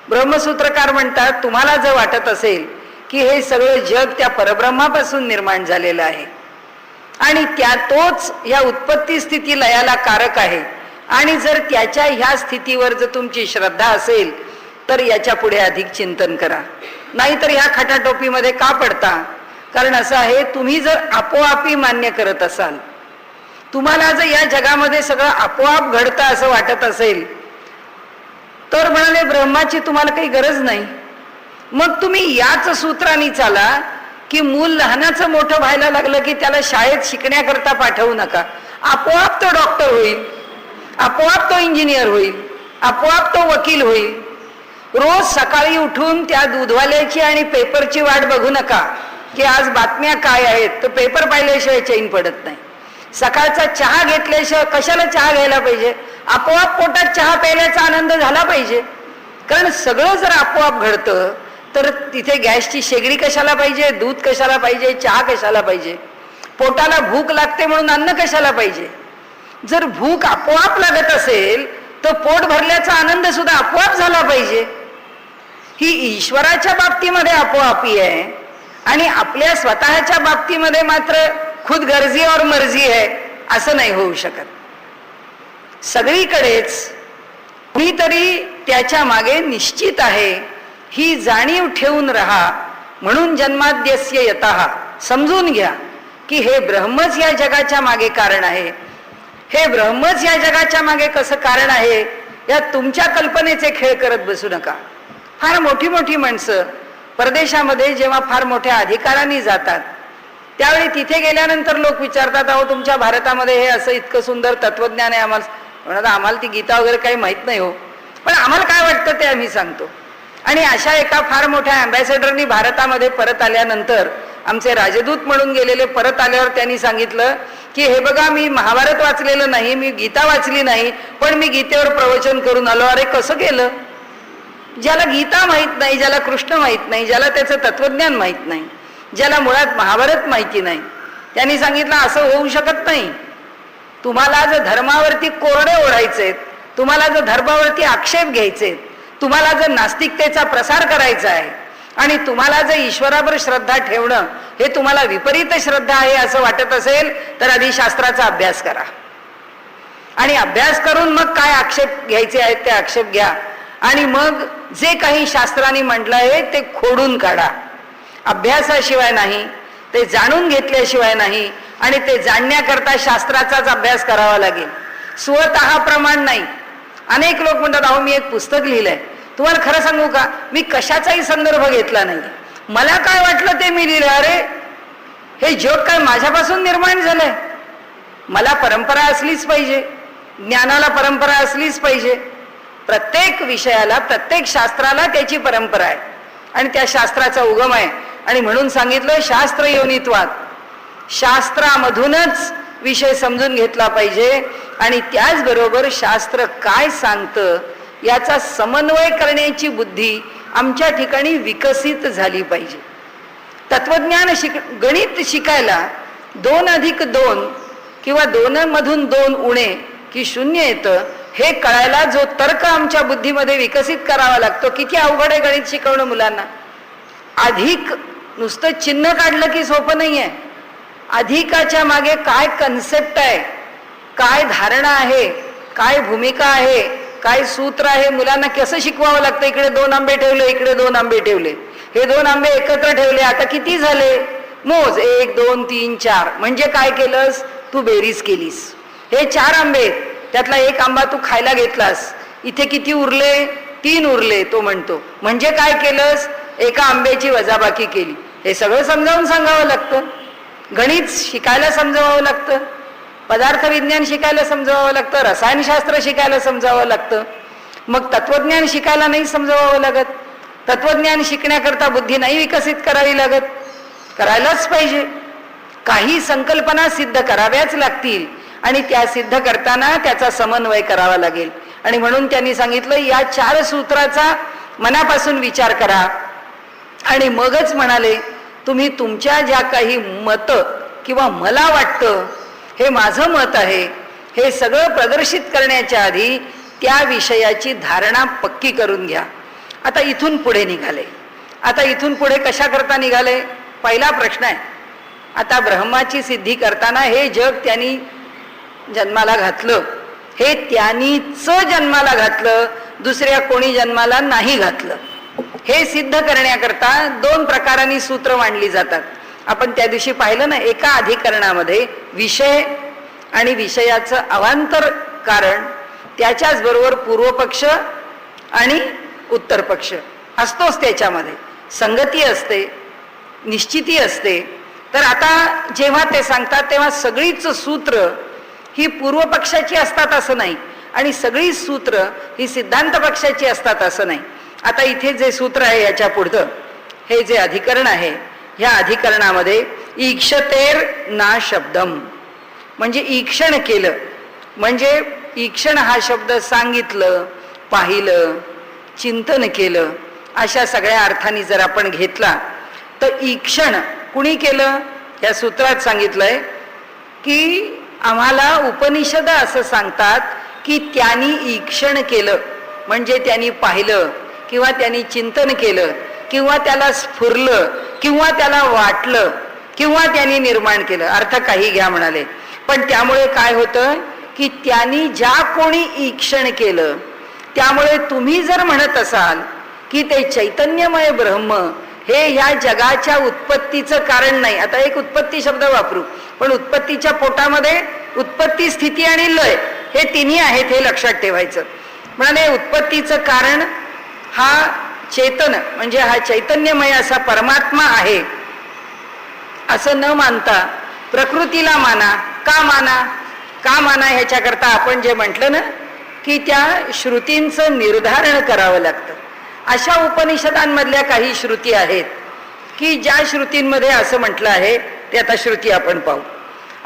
ब्रह्मसूत्रकार म्हणतात, तुम्हाला जर वाटत असेल की हे सगळं जग त्या परब्रह्मापासून निर्माण झालेलं आहे आणि तोच या उत्पत्ती स्थिती लयाला कारक आहे, आणि जर त्याच्या ह्या स्थितीवर जर तुमची श्रद्धा असेल तर याच्या पुढे अधिक चिंतन करा, नाहीतर ह्या खटाटोपीमध्ये का पडता. कारण असं आहे, तुम्ही जर आपोआपी मान्य करत असाल, तुम्हाला जर या जगामध्ये सगळं आपोआप घडतं असं वाटत असेल तर म्हणाले ब्रह्माची तुम्हाला काही गरज नाही. मग तुम्ही याच सूत्राने चाला की मूल लहानाचं मोठं व्हायला लागलं की त्याला शाळेत शिकण्याकरता पाठवू नका. आपोआप तो डॉक्टर होईल, आपोआप तो इंजिनियर होईल, आपोआप तो वकील होईल. रोज सकाळी उठून त्या दूधवाल्याची आणि पेपरची वाट बघू नका की आज बातम्या काय आहेत, तर पेपर पाहिल्याशिवाय चैन पडत नाही. सकाळचा चहा घेतल्याशिवाय कशाला चहा घ्यायला पाहिजे, आपोआप पोटात चहा प्यायल्याचा आनंद झाला पाहिजे. कारण सगळं जर आपोआप घडतं तर तिथे गॅसची शेगडी कशाला पाहिजे, दूध कशाला पाहिजे, चहा कशाला पाहिजे, पोटाला भूक लागते म्हणून अन्न कशाला पाहिजे. जर भूक आपोआप लागत असेल तर पोट भरल्याचा आनंद सुद्धा आपोआप झाला पाहिजे. ही ईश्वराच्या बाबतीमध्ये आपोआपी आहे आणि आपल्या स्वतःच्या बाबतीमध्ये मात्र खुद गर्जी और मर्जी आहे असं नाही होऊ शकत. सगळीकडेच कुणीतरी त्याच्या मागे निश्चित आहे ही जाणीव ठेवून राहा. म्हणून जन्माद्यस्य यतः समजून घ्या की हे ब्रह्मच या जगाच्या मागे कारण आहे. हे ब्रह्मच या जगाच्या मागे कसं कारण आहे या तुमच्या कल्पनेचे खेळ करत बसू नका. फार मोठी मोठी माणसं परदेशामध्ये जेव्हा फार मोठ्या अधिकारांनी जातात त्यावेळी तिथे गेल्यानंतर लोक विचारतात, अहो तुमच्या भारतामध्ये हे असं इतकं सुंदर तत्वज्ञान आहे, आम्हाला म्हणतात आम्हाला ती गीता वगैरे काही माहीत नाही हो, पण आम्हाला काय वाटतं ते आम्ही सांगतो. आणि अशा एका फार मोठ्या अँबॅसेडरनी भारतामध्ये परत आल्यानंतर, आमचे राजदूत म्हणून गेलेले परत आल्यावर त्यांनी सांगितलं की हे बघा मी महाभारत वाचलेलं नाही, मी गीता वाचली नाही, पण मी गीतेवर प्रवचन करून आलो. अरे कसं केलं? ज्याला गीता माहीत नाही, ज्याला कृष्ण माहीत नाही, ज्याला त्याचं तत्वज्ञान माहीत नाही, ज्याला मुळात महाभारत माहिती नाही, त्यांनी सांगितलं असं होऊ शकत नाही. तुम्हाला जर धर्मावरती कोरडे ओढायचे, तुम्हाला जर धर्मावरती आक्षेप घ्यायचे, तुम्हाला जर नास्तिकतेचा प्रसार करायचा आहे आणि तुम्हाला जर ईश्वरावर श्रद्धा ठेवणं हे तुम्हाला विपरीत श्रद्धा आहे असं वाटत असेल तर आधी शास्त्राचा अभ्यास करा आणि अभ्यास करून मग काय आक्षेप घ्यायचे आहेत ते आक्षेप घ्या आणि मग जे काही शास्त्रांनी म्हटलं आहे ते खोडून काढा. अभ्यासाशिवाय नाही, ते जाणून घेतल्याशिवाय नाही, आणि ते जाणण्याकरता शास्त्राचाच अभ्यास करावा लागेल, स्वतः प्रमाण नाही. अनेक लोक म्हणतात अहो मी एक पुस्तक लिहिलंय, तुम्हाला खरं सांगू का मी कशाचाही संदर्भ घेतला नाही, मला काय वाटलं ते मी लिहिलं. अरे हे जग काय माझ्यापासून निर्माण झालंय? मला परंपरा असलीच पाहिजे, ज्ञानाला परंपरा असलीच पाहिजे. प्रत्येक विषयाला, प्रत्येक शास्त्राला त्याची परंपरा आहे आणि त्या शास्त्राचा उगम आहे. आणि म्हणून सांगितलं शास्त्र योनित्वात, शास्त्रामधूनच विषय समजून घेतला पाहिजे आणि त्याचबरोबर शास्त्र काय सांगतं याचा समन्वय करण्याची बुद्धी आमच्या ठिकाणी विकसित झाली पाहिजे. तत्वज्ञान गणित शिकायला 2+2 किंवा 2 2 उणे की 0 येतं हे कळायला जो तर्क आमच्या बुद्धीमध्ये विकसित करावा लागतो. किती अवघड आहे गणित शिकवणं मुलांना. अधिक नुसतं चिन्ह काढलं की सोपं नाही आहे. अधिकाच्या मागे काय कन्सेप्ट आहे, काय धारणा आहे, काय भूमिका आहे, काय सूत्र आहे, मुलांना कसं शिकवावं लागतं. इकडे 2 आंबे ठेवले, इकडे 2 आंबे ठेवले, हे 2 आंबे एकत्र ठेवले, आता किती झाले मोज, 1 2 3 4. म्हणजे काय केलंस तू? बेरीज केलीस. हे 4 आंबे, त्यातला 1 आंबा तू खायला घेतलास, इथे किती उरले? 3 उरले. तो म्हणतो म्हणजे काय केलंस? एका आंब्याची वजाबाकी केली. हे सगळं समजावून सांगावं लागतं. गणित शिकायला समजावं लागतं, पदार्थ विज्ञान शिकायला समजावं लागतं, रसायनशास्त्र शिकायला समजावं लागतं. मग तत्वज्ञान शिकायला नाही समजावं लागत. तत्वज्ञान शिकण्याकरता बुद्धी नाही विकसित करावी लागत. करायलाच पाहिजे. काही संकल्पना सिद्ध कराव्याच लागतील आणि त्या सिद्ध करताना त्याचा समन्वय करावा लागेल. आणि म्हणून त्यांनी सांगितलं या 4 सूत्राचा मनापासून विचार करा. आणि मगच म्हणाले तुम्ही तुमच्या ज्या काही मत किंवा मला वाटतं हे माझं मत आहे हे सगळं प्रदर्शित करण्याच्या आधी त्या विषयाची धारणा पक्की करून घ्या. आता इथून पुढे निघाले. आता इथून पुढे कशा करता निघाले? पहिला प्रश्न आहे, आता ब्रह्माची सिद्धी करताना हे जग त्यांनी जन्माला घातलं, हे त्यांनीच जन्माला घातलं, दुसऱ्या कोणी जन्माला नाही घातलं. हे सिद्ध करण्याकरता 2 प्रकारांनी सूत्र मांडली जातात. आपण त्या दिवशी पाहिलं ना, एका अधिकरणामध्ये विषय आणि विषयाचं अवांतर कारण, त्याच्याच बरोबर पूर्वपक्ष आणि उत्तर पक्ष असतोच. त्याच्यामध्ये संगती असते, निश्चिती असते. तर आता जेव्हा ते सांगतात तेव्हा सगळीच सूत्र ही पूर्वपक्षाची असतात असं नाही आणि सगळी सूत्र ही सिद्धांत पक्षाची असतात असं नाही. आता इथे जे सूत्र आहे याच्या पुढचं हे जे अधिकरण आहे, ह्या अधिकरणामध्ये ईक्षतेर ना शब्दम म्हणजे ईक्षण केलं, म्हणजे ईक्षण हा शब्द सांगितलं, पाहिलं, चिंतन केलं, अशा सगळ्या अर्थाने जर आपण घेतला तर ईक्षण कुणी केलं? या सूत्रात सांगितलंय की आम्हाला उपनिषद असं सांगतात की त्यांनी ईक्षण केलं, म्हणजे त्यांनी पाहिलं किंवा त्यांनी चिंतन केलं किंवा त्याला स्फुरलं किंवा त्याला वाटलं किंवा त्यांनी निर्माण केलं. अर्थ काही घ्या म्हणाले. पण त्यामुळे काय होतं की त्यांनी ज्या कोणी ईक्षण केलं त्यामुळे तुम्ही जर म्हणत असाल की ते चैतन्यमय ब्रह्म हे ह्या जगाच्या उत्पत्तीचं कारण नाही. आता एक उत्पत्ती शब्द वापरू, पण उत्पत्तीच्या पोटामध्ये उत्पत्ती, स्थिती आणि लय हे तिन्ही आहेत हे लक्षात ठेवायचं. म्हणाले उत्पत्तीचं कारण हा चेतन म्हणजे हा चैतन्यमय असा परमात्मा आहे असं न मानता प्रकृतीला माना. का माना? का माना ह्याच्याकरता आपण जे म्हटलं ना की त्या श्रुतींचं निर्धारण करावं लागतं. अशा उपनिषदांमधल्या काही श्रुती आहेत की ज्या श्रुतींमध्ये असं म्हटलं आहे ते आता श्रुती आपण पाहू.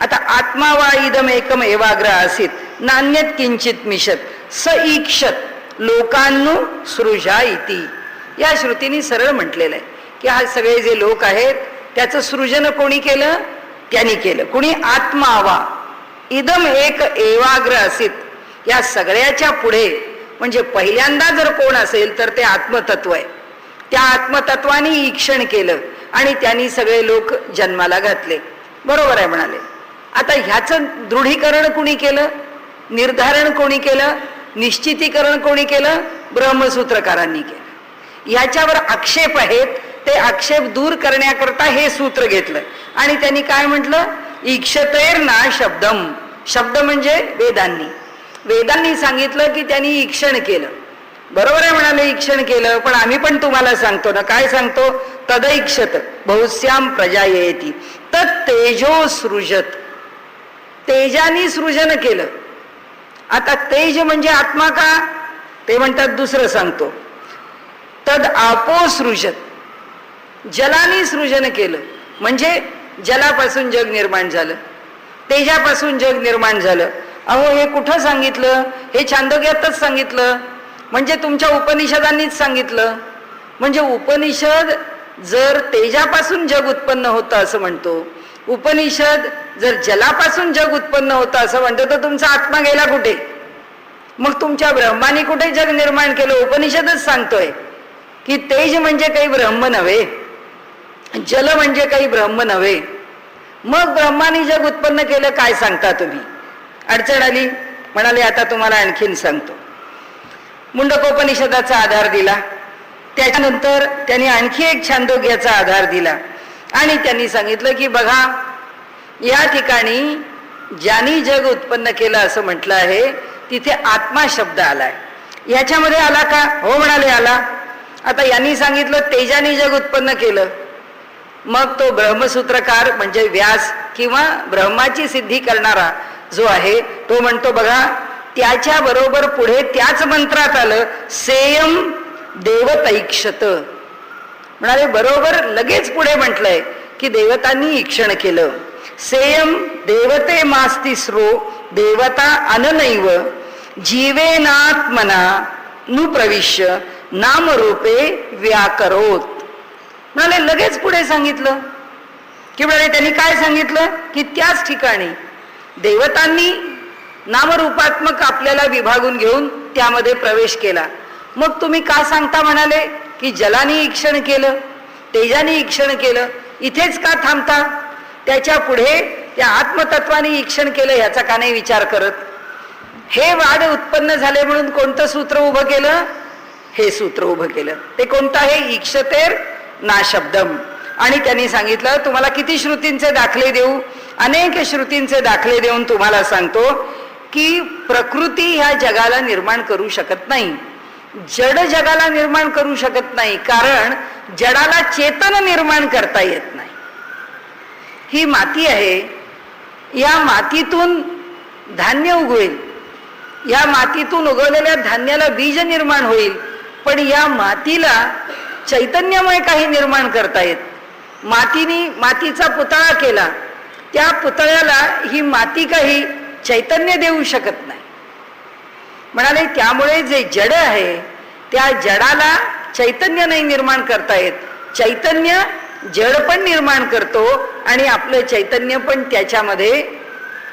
आता आत्मा वा इदम एकम एवाग्र आसीत नान्यत किंचित मिशत स ईक्षत लोकांनु सृजा इति. या श्रुतीने सरळ म्हटलेलं आहे की हा सगळे जे लोक आहेत त्याचं सृजन कोणी केलं? त्यांनी केलं. कुणी? आत्मा वा इदम एक एवाग्र आसीत. या सगळ्याच्या पुढे म्हणजे पहिल्यांदा जर कोण असेल तर ते आत्मतत्व आहे. त्या आत्मतत्वाने ईक्षण केलं आणि त्यांनी सगळे लोक जन्माला घातले. बरोबर आहे म्हणाले. आता ह्याचं दृढीकरण कोणी केलं? निर्धारण कोणी केलं? निश्चितीकरण कोणी केलं? ब्रह्मसूत्रकारांनी केलं. ह्याच्यावर आक्षेप आहेत, ते आक्षेप दूर करण्याकरता हे सूत्र घेतलं आणि त्यांनी काय म्हटलं? ईक्षतेर ना शब्दम. शब्द म्हणजे वेदांनी. वेदांनी सांगितलं की त्यांनी ईक्षण केलं. बरोबर आहे म्हणाले, ईक्षण केलं. पण आम्ही पण तुम्हाला सांगतो ना, काय सांगतो? तदैक्षत बहुस्याम प्रजा येती तत् तेजो सृजत. तेजानी सृजन केलं. आता तेज म्हणजे आत्मा का? ते म्हणतात दुसरं सांगतो. तद आपो सृजत. जलानी सृजन केलं म्हणजे जलापासून जग निर्माण झालं, तेजापासून जग निर्माण झालं. अहो हे कुठं सांगितलं? हे छांदोग्यातच सांगितलं. म्हणजे तुमच्या उपनिषदांनीच सांगितलं. म्हणजे उपनिषद जर तेजापासून जग उत्पन्न होतं असं म्हणतो, उपनिषद जर जलापासून जग उत्पन्न होतं असं म्हणतो, तर तुमचा आत्मा गेला कुठे? मग तुमच्या ब्रह्माने कुठे जग निर्माण केलं? उपनिषदच सांगतोय की तेज म्हणजे काही ब्रह्म नव्हे, जल म्हणजे काही ब्रह्म नव्हे. मग ब्रह्माने जग उत्पन्न केलं काय सांगता तुम्ही? अडचण आली. म्हणाले आता तुम्हाला आणखीन सांगतो. मुंडकोपनिषदाचा आधार दिला, त्याच्यानंतर त्यांनी आणखी एक छांदोग्याचा आधार दिला आणि त्यांनी सांगितलं की बघा या ठिकाणी ज्यांनी जग उत्पन्न केलं असं म्हटलं आहे तिथे आत्मा शब्द आलाय. ह्याच्यामध्ये आला का? हो म्हणाले आला. आता यांनी सांगितलं तेजाने जग उत्पन्न केलं. मग तो ब्रह्मसूत्रकार म्हणजे व्यास किंवा ब्रह्माची सिद्धी करणारा जो आहे तो म्हणतो बघा, त्याच्या बरोबर पुढे त्याच मंत्रात आलं सेयम देवतैक्षत. म्हणाले बरोबर लगेच पुढे म्हटलंय की देवतांनी ईक्षण केलं. सेयम देवते मास्तिस्रो देवता अननैव जीवेनात्मना नुप्रविश्य नामरूपे व्याकरोत. म्हणाले लगेच पुढे सांगितलं की म्हणाले त्यांनी काय सांगितलं की त्याच ठिकाणी देवतांनी नामरूपात्मक आपल्याला विभागून घेऊन त्यामध्ये प्रवेश केला. मग तुम्ही का सांगता म्हणाले की जलाने ईक्षण केलं, तेजाने ईक्षण केलं, इथेच का थांबता? त्याच्या पुढे त्या आत्मतत्वाने ईक्षण केलं याचा का नाही विचार करत? हे वाद उत्पन्न झाले म्हणून कोणतं सूत्र उभं केलं? हे सूत्र उभं केलं. ते कोणतं आहे? ईक्षतेर ना शब्दम. आणि त्यांनी सांगितलं तुम्हाला किती श्रुतींचे दाखले देऊ? अनेक श्रुतींचे दाखले देऊन तुम्हाला सांगतो की प्रकृती ह्या जगाला निर्माण करू शकत नाही, जड जगाला निर्माण करू शकत नाही, कारण जडाला चेतन निर्माण करता येत नाही. ही माती आहे, या मातीतून धान्य उगवेल, या मातीतून उगवलेल्या धान्याला बीज निर्माण होईल, पण या मातीला चैतन्यमय काही निर्माण करता येत. मातीचा पुतळा केला, त्या पुतळ्याला ही माती काही चैतन्य देऊ शकत नाही. म्हणाले त्यामुळे जे जड आहे त्या जडाला चैतन्य नाही निर्माण करता येत, चैतन्य जड पण निर्माण करतो आणि आपलं चैतन्य पण त्याच्यामध्ये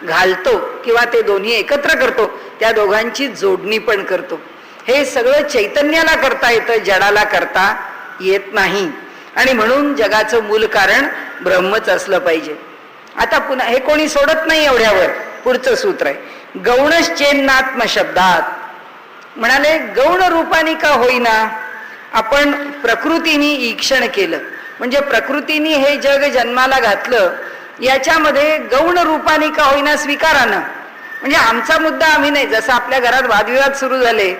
घालतो किंवा ते दोन्ही एकत्र करतो, त्या दोघांची जोडणी पण करतो. हे सगळं चैतन्याला करता येतं, जडाला करता येत नाही. आणि म्हणून जगाचं मूल कारण ब्रह्मच असलं पाहिजे. आता पुन्हा हे कोणी सोडत नाही एवढ्यावर. पुढचं सूत्र आहे गौणश्चेन्नात्म शब्दात. म्हणाले गौण रूपाने का होईना आपण प्रकृतीने ईक्षण केलं, म्हणजे प्रकृतीने हे जग जन्माला घातलं, याच्यामध्ये गौण रूपाने का होईना स्वीकारानं. म्हणजे आमचा मुद्दा आम्ही नाही, जसं आपल्या घरात वादविवाद सुरू झाले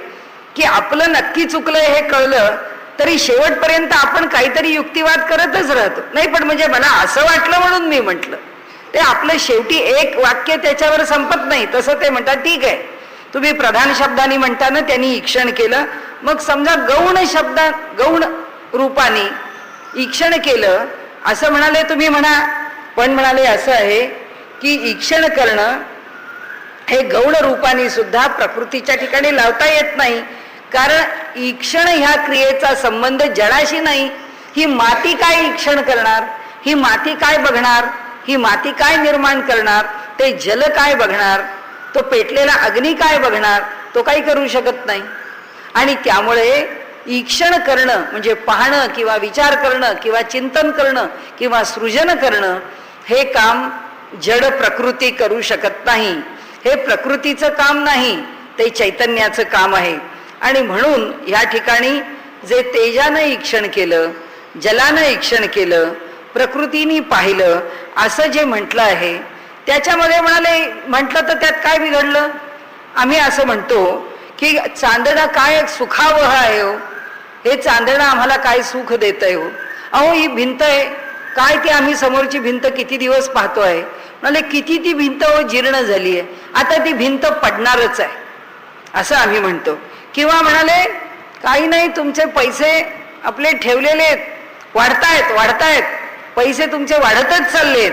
की आपलं नक्की चुकलंय हे कळलं तरी शेवटपर्यंत आपण काहीतरी युक्तिवाद करतच राहतो. नाही पण म्हणजे मला असं वाटलं म्हणून मी म्हटलं, ते आपलं शेवटी एक वाक्य त्याच्यावर संपत नाही. तसं ते म्हणतात ठीक आहे तुम्ही प्रधान शब्दाने म्हणताना त्यांनी ईक्षण केलं, मग समजा गौण रूपाने ईक्षण केलं असं म्हणाले तुम्ही म्हणा, पण म्हणाले असं आहे की ईक्षण करणं हे गौण रूपाने सुद्धा प्रकृतीच्या ठिकाणी लावता येत नाही, कारण ईक्षण ह्या क्रियेचा संबंध जडाशी नाही. ही माती काय ईक्षण करणार, ही माती काय बघणार, ही माती काय निर्माण करणार, ते जल काय बघणार, तो पेटलेला अग्नी काय बघणार, तो काही करू शकत नाही. आणि त्यामुळे ईक्षण करणं म्हणजे पाहणं किंवा विचार करणं किंवा चिंतन करणं किंवा सृजन करणं हे काम जड प्रकृती करू शकत नाही. हे प्रकृतीचं काम नाही, ते चैतन्याचं काम आहे. आणि म्हणून या ठिकाणी जे तेजानं ईक्षण केलं, जलानं ईक्षण केलं, प्रकृतीने पाहिलं असं जे म्हटलं आहे त्याच्यामध्ये म्हटलं तर त्यात काय बिघडलं? आम्ही असं म्हणतो की चांदणं काय सुखावह आहे हो, हे चांदणं आम्हाला काय सुख देतंय हो. अहो ही भिंत आहे काय, ती आम्ही समोरची भिंत किती दिवस पाहतोय. म्हणाले किती ती भिंत हो जीर्ण झाली आहे, आता ती भिंत पडणारच आहे असं आम्ही म्हणतो. किंवा म्हणाले काही नाही तुमचे पैसे आपले ठेवलेले आहेत, वाढतायत, पैसे तुमचे वाढतच चाललेत.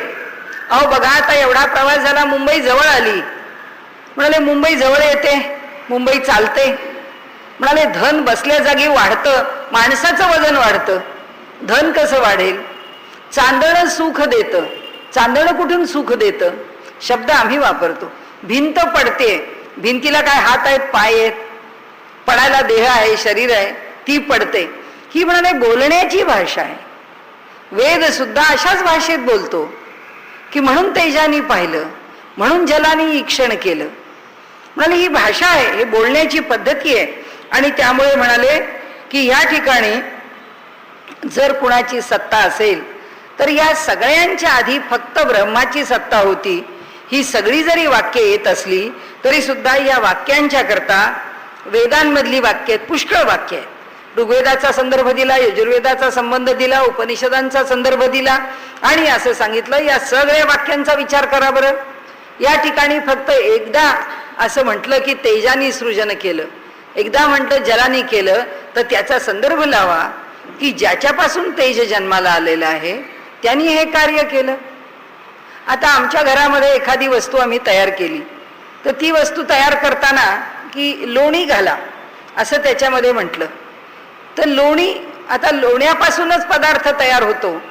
अहो बघा आता एवढा प्रवास झाला, मुंबई जवळ आली. म्हणाले मुंबई जवळ येते, मुंबई चालते. म्हणाले धन बसल्या जागी वाढतं, माणसाचं वजन वाढतं, धन कसं वाढेल? चांदणं सुख देतं, चांदणं कुठून सुख देतं? शब्द आम्ही वापरतो. भिंत पडते, भिंतीला काय हात आहेत, पाय आहेत, पडायला देह आहे, शरीर आहे, ती पडते. ही म्हणाले बोलण्याची भाषा आहे. वेद सुद्धा अशाच भाषेत बोलतो की म्हणून तेजानी पाहिलं, म्हणून जलानी ईक्षण केलं. म्हणाले ही भाषा आहे, हे बोलण्याची पद्धती आहे. आणि त्यामुळे म्हणाले की या ठिकाणी जर कुणाची सत्ता असेल तर या सगळ्यांच्या आधी फक्त ब्रह्माची सत्ता होती. ही सगळी जरी वाक्य येत असली तरी सुद्धा या वाक्यांच्या करता वेदांमधली वाक्य आहेत, पुष्कळ वाक्य आहेत. ऋग्वेदाचा संदर्भ दिला, यजुर्वेदाचा संबंध दिला, उपनिषदांचा संदर्भ दिला आणि असं सांगितलं या सगळ्या वाक्यांचा विचार करा बरं. या ठिकाणी फक्त एकदा असं म्हटलं की तेजानी सृजन केलं, एकदा म्हटलं जलानी केलं, तर त्याचा संदर्भ लावा की ज्याच्यापासून तेज जन्माला आलेलं आहे त्यांनी हे कार्य केलं. आता आमच्या घरामध्ये एखादी वस्तू आम्ही तयार केली, तर ती वस्तू तयार करताना की लोणी घाला असं त्याच्यामध्ये म्हटलं, तर लोणी, आता लोण्यापासूनच पदार्थ तयार होतो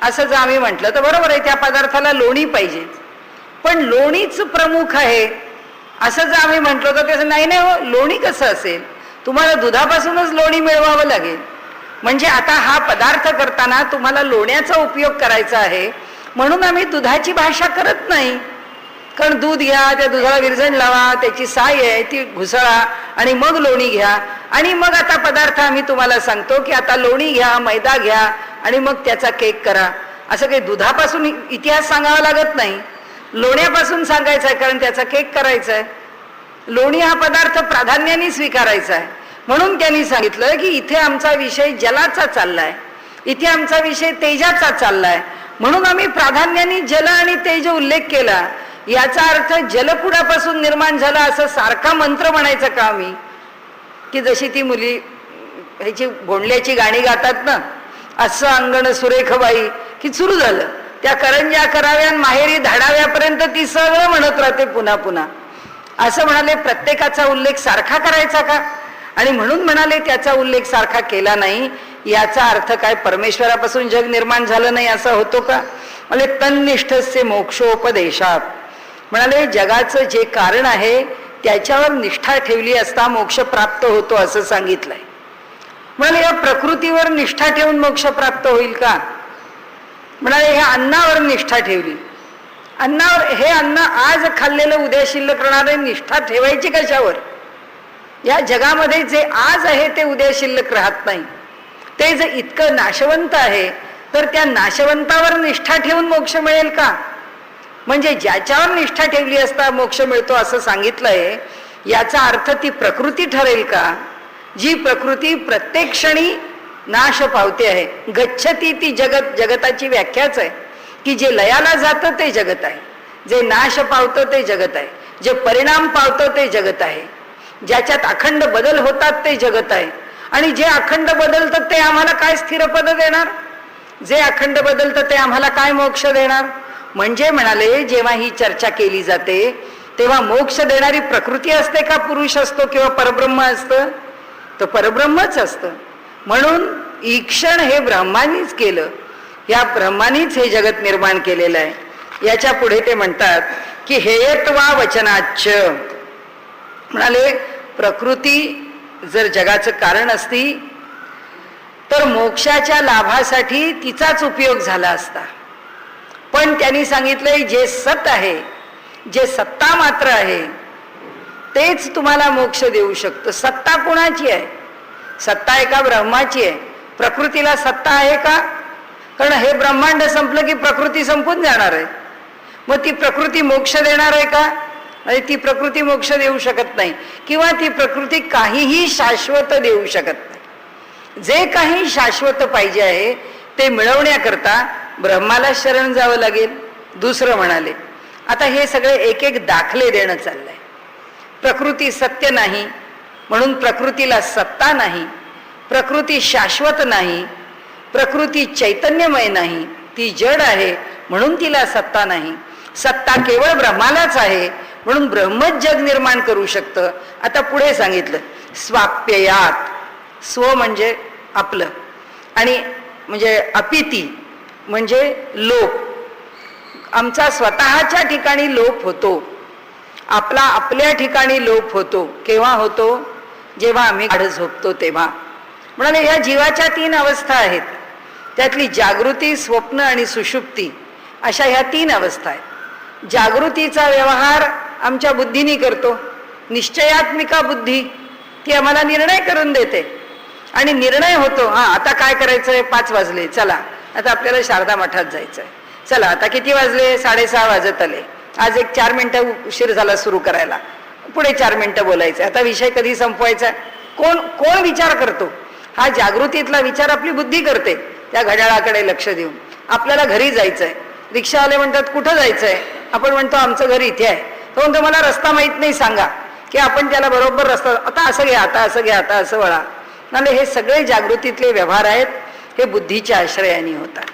असं जर आम्ही म्हटलं तर बरोबर आहे, त्या पदार्थाला लोणी पाहिजे. पण लोणीच प्रमुख आहे असं जर आम्ही म्हटलं तर त्याचं नाही नाही हो, लोणी कसं असेल, तुम्हाला दुधापासूनच लोणी मिळवावं लागेल. म्हणजे आता हा पदार्थ करताना तुम्हाला लोण्याचा उपयोग करायचा आहे, म्हणून आम्ही दुधाची भाषा करत नाही. कारण दूध घ्या, त्या दुधाला विरजण लावा, त्याची साय आहे ती घुसळा आणि मग लोणी घ्या, आणि मग आता पदार्थ आम्ही तुम्हाला सांगतो की आता लोणी घ्या, मैदा घ्या आणि मग त्याचा केक करा. असं काही दुधापासून इतिहास सांगावा लागत नाही, लोण्यापासून सांगायचा आहे, कारण त्याचा केक करायचा आहे. लोणी हा पदार्थ प्राधान्याने स्वीकारायचा आहे, म्हणून त्यांनी सांगितलं की इथे आमचा विषय जलाचा चाललाय, इथे आमचा विषय तेजाचा चाललाय, म्हणून आम्ही प्राधान्याने जल आणि तेज उल्लेख केला. याचा अर्थ जलपुडापासून निर्माण झाला असं सारखा मंत्र म्हणायचं का आम्ही, की जशी ती मुली ह्याची गोंडल्याची गाणी गातात ना, असं अंगण सुरेख बाई, की सुरू झालं त्या करंज्या कराव्या माहेरी धाडाव्यापर्यंत ती सगळं म्हणत राहते पुन्हा पुन्हा. असं म्हणाले प्रत्येकाचा उल्लेख सारखा करायचा का, आणि म्हणून म्हणाले त्याचा उल्लेख सारखा केला नाही. याचा अर्थ काय परमेश्वरापासून जग निर्माण झालं नाही असं होतो का. म्हणजे तन्निष्ठस्य मोक्षोपदेशात, म्हणाले जगाचं जे कारण आहे त्याच्यावर निष्ठा ठेवली असता मोक्ष प्राप्त होतो असं सांगितलंय. म्हणाले या प्रकृतीवर निष्ठा ठेवून मोक्ष प्राप्त होईल का. म्हणाले ह्या अन्नावर निष्ठा ठेवली, अन्नावर, हे अन्न आज खाल्लेलं उद्या शिल्लक राहणारे, निष्ठा ठेवायची कशावर. या जगामध्ये जे आज आहे ते उद्या शिल्लक राहत नाही. ते जे इतकं नाशवंत आहे तर त्या नाशवंतावर निष्ठा ठेवून मोक्ष मिळेल का. म्हणजे ज्याच्यावर निष्ठा ठेवली असता मोक्ष मिळतो असं सांगितलंय. याचा अर्थ ती प्रकृती ठरेल का, जी प्रकृती प्रत्येक क्षणी नाश पावते आहे. गच्छती ती जगत, जगताची व्याख्याच आहे की जे लयाला जातं ते जगत आहे, जे नाश पावतं ते जगत आहे, जे परिणाम पावतं ते जगत आहे, ज्याच्यात अखंड बदल होतात ते जगत आहे. आणि जे अखंड बदलतं ते आम्हाला काय स्थिर पद देणार, जे अखंड बदलतं ते आम्हाला काय मोक्ष देणार. म्हणजे म्हणाले जेव्हा ही चर्चा केली जाते तेव्हा मोक्ष देणारी प्रकृती असते का पुरुष असतो किंवा परब्रह्म असतं, तर परब्रह्मच असतं. म्हणून ईक्षण हे ब्रह्मानीच केलं, या ब्रह्मानीच हे जगत निर्माण केलेलं आहे. याच्या पुढे ते म्हणतात की हेयत्वा वचनाच्च, म्हणाले प्रकृती जर जगाचं कारण असती तर मोक्षाच्या लाभासाठी तिचाच उपयोग झाला असता. पण त्यांनी सांगितलंय जे सत आहे, जे सत्ता मात्र आहे तेच तुम्हाला मोक्ष देऊ शकतं. सत्ता कोणाची आहे, सत्ता एका ब्रह्माची आहे. प्रकृतीला सत्ता आहे का, कारण हे ब्रह्मांड संपलं की प्रकृती संपून जाणार आहे. मग ती प्रकृती मोक्ष देणार आहे का, आणि ती प्रकृती मोक्ष देऊ शकत नाही, किंवा ती प्रकृती काहीही शाश्वत देऊ शकत नाही. जे काही शाश्वत पाहिजे आहे ते मिळवण्याकरता ब्रह्माला शरण जावं लागेल. दुसरं म्हणाले आता हे सगळे एक एक दाखले देणं चाललंय. प्रकृती सत्य नाही म्हणून प्रकृतीला सत्ता नाही, प्रकृती शाश्वत नाही, प्रकृती चैतन्यमय नाही, ती जड आहे म्हणून तिला सत्ता नाही, सत्ता केवळ ब्रह्मालाच आहे म्हणून ब्रह्मच जग निर्माण करू शकतं. आता पुढे सांगितलं स्वाप्ययात, स्व म्हणजे आपलं, आणि म्हणजे अपिती म्हणजे लोप. आमचा स्वतःच्या ठिकाणी लोप होतो, आपला आपल्या ठिकाणी लोप होतो. केव्हा होतो, जेव्हा आम्ही गाढ झोपतो तेव्हा. म्हणाले या जीवाच्या 3 अवस्था आहेत, त्यातली जागृती, स्वप्न आणि सुषुप्ती अशा ह्या 3 अवस्था आहेत. जागृतीचा व्यवहार आमच्या बुद्धीने करतो, निश्चयात्मिका बुद्धी ती आम्हाला निर्णय करून देते आणि निर्णय होतो, हा आता काय करायचंय, 5 वाजले, चला आता आपल्याला शारदा मठात जायचंय, चला आता किती वाजले, 6:30 वाजत आले, आज एक 4 मिनिटं उशीर झाला सुरू करायला, पुढे 4 मिनिटं बोलायचं, आता विषय कधी संपवायचा, कोण कोण विचार करतो? हा जागृतीतला विचार आपली बुद्धी करते, त्या घड्याळाकडे लक्ष देऊन. आपल्याला घरी जायचंय, रिक्षावाले म्हणतात कुठं जायचंय, आपण म्हणतो आमचं घर इथे आहे, तो म्हणतो मला रस्ता माहित नाही, सांगा. की आपण त्याला बरोबर रस्ता, आता असं घ्या, आता असं घ्या, आता असं वळा. म्हणजे हे सगळे जागृतीतले व्यवहार आहेत, हे बुद्धीच्या आश्रयाने होतात.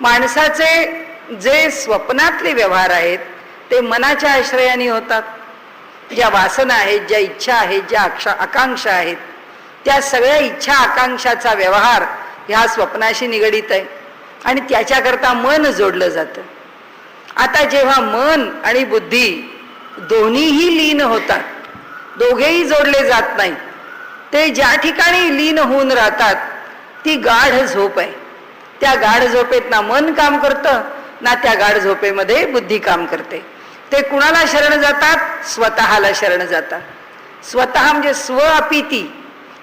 माणसाचे जे स्वप्नातले व्यवहार आहेत ते मनाच्या आश्रयाने होतात. ज्या वासना आहेत, ज्या इच्छा आहेत, ज्या आकांक्षा आहेत, त्या सगळ्या इच्छा आकांक्षाचा व्यवहार ह्या स्वप्नाशी निगडीत आहे आणि त्याच्याकरता मन जोडलं जातं. आता जेव्हा मन आणि बुद्धी दोन्हीही लीन होतात, दोघेही जोडले जात नाही, ते ज्या ठिकाणी लीन होऊन राहतात ती गाढ झोप आहे. त्या गाढ झोपेत ना मन काम करतं ना त्या गाढ झोपेमध्ये बुद्धी काम करते. ते कुणाला शरण जातात? स्वतःला शरण जातात. स्वतः म्हणजे स्व अपिती,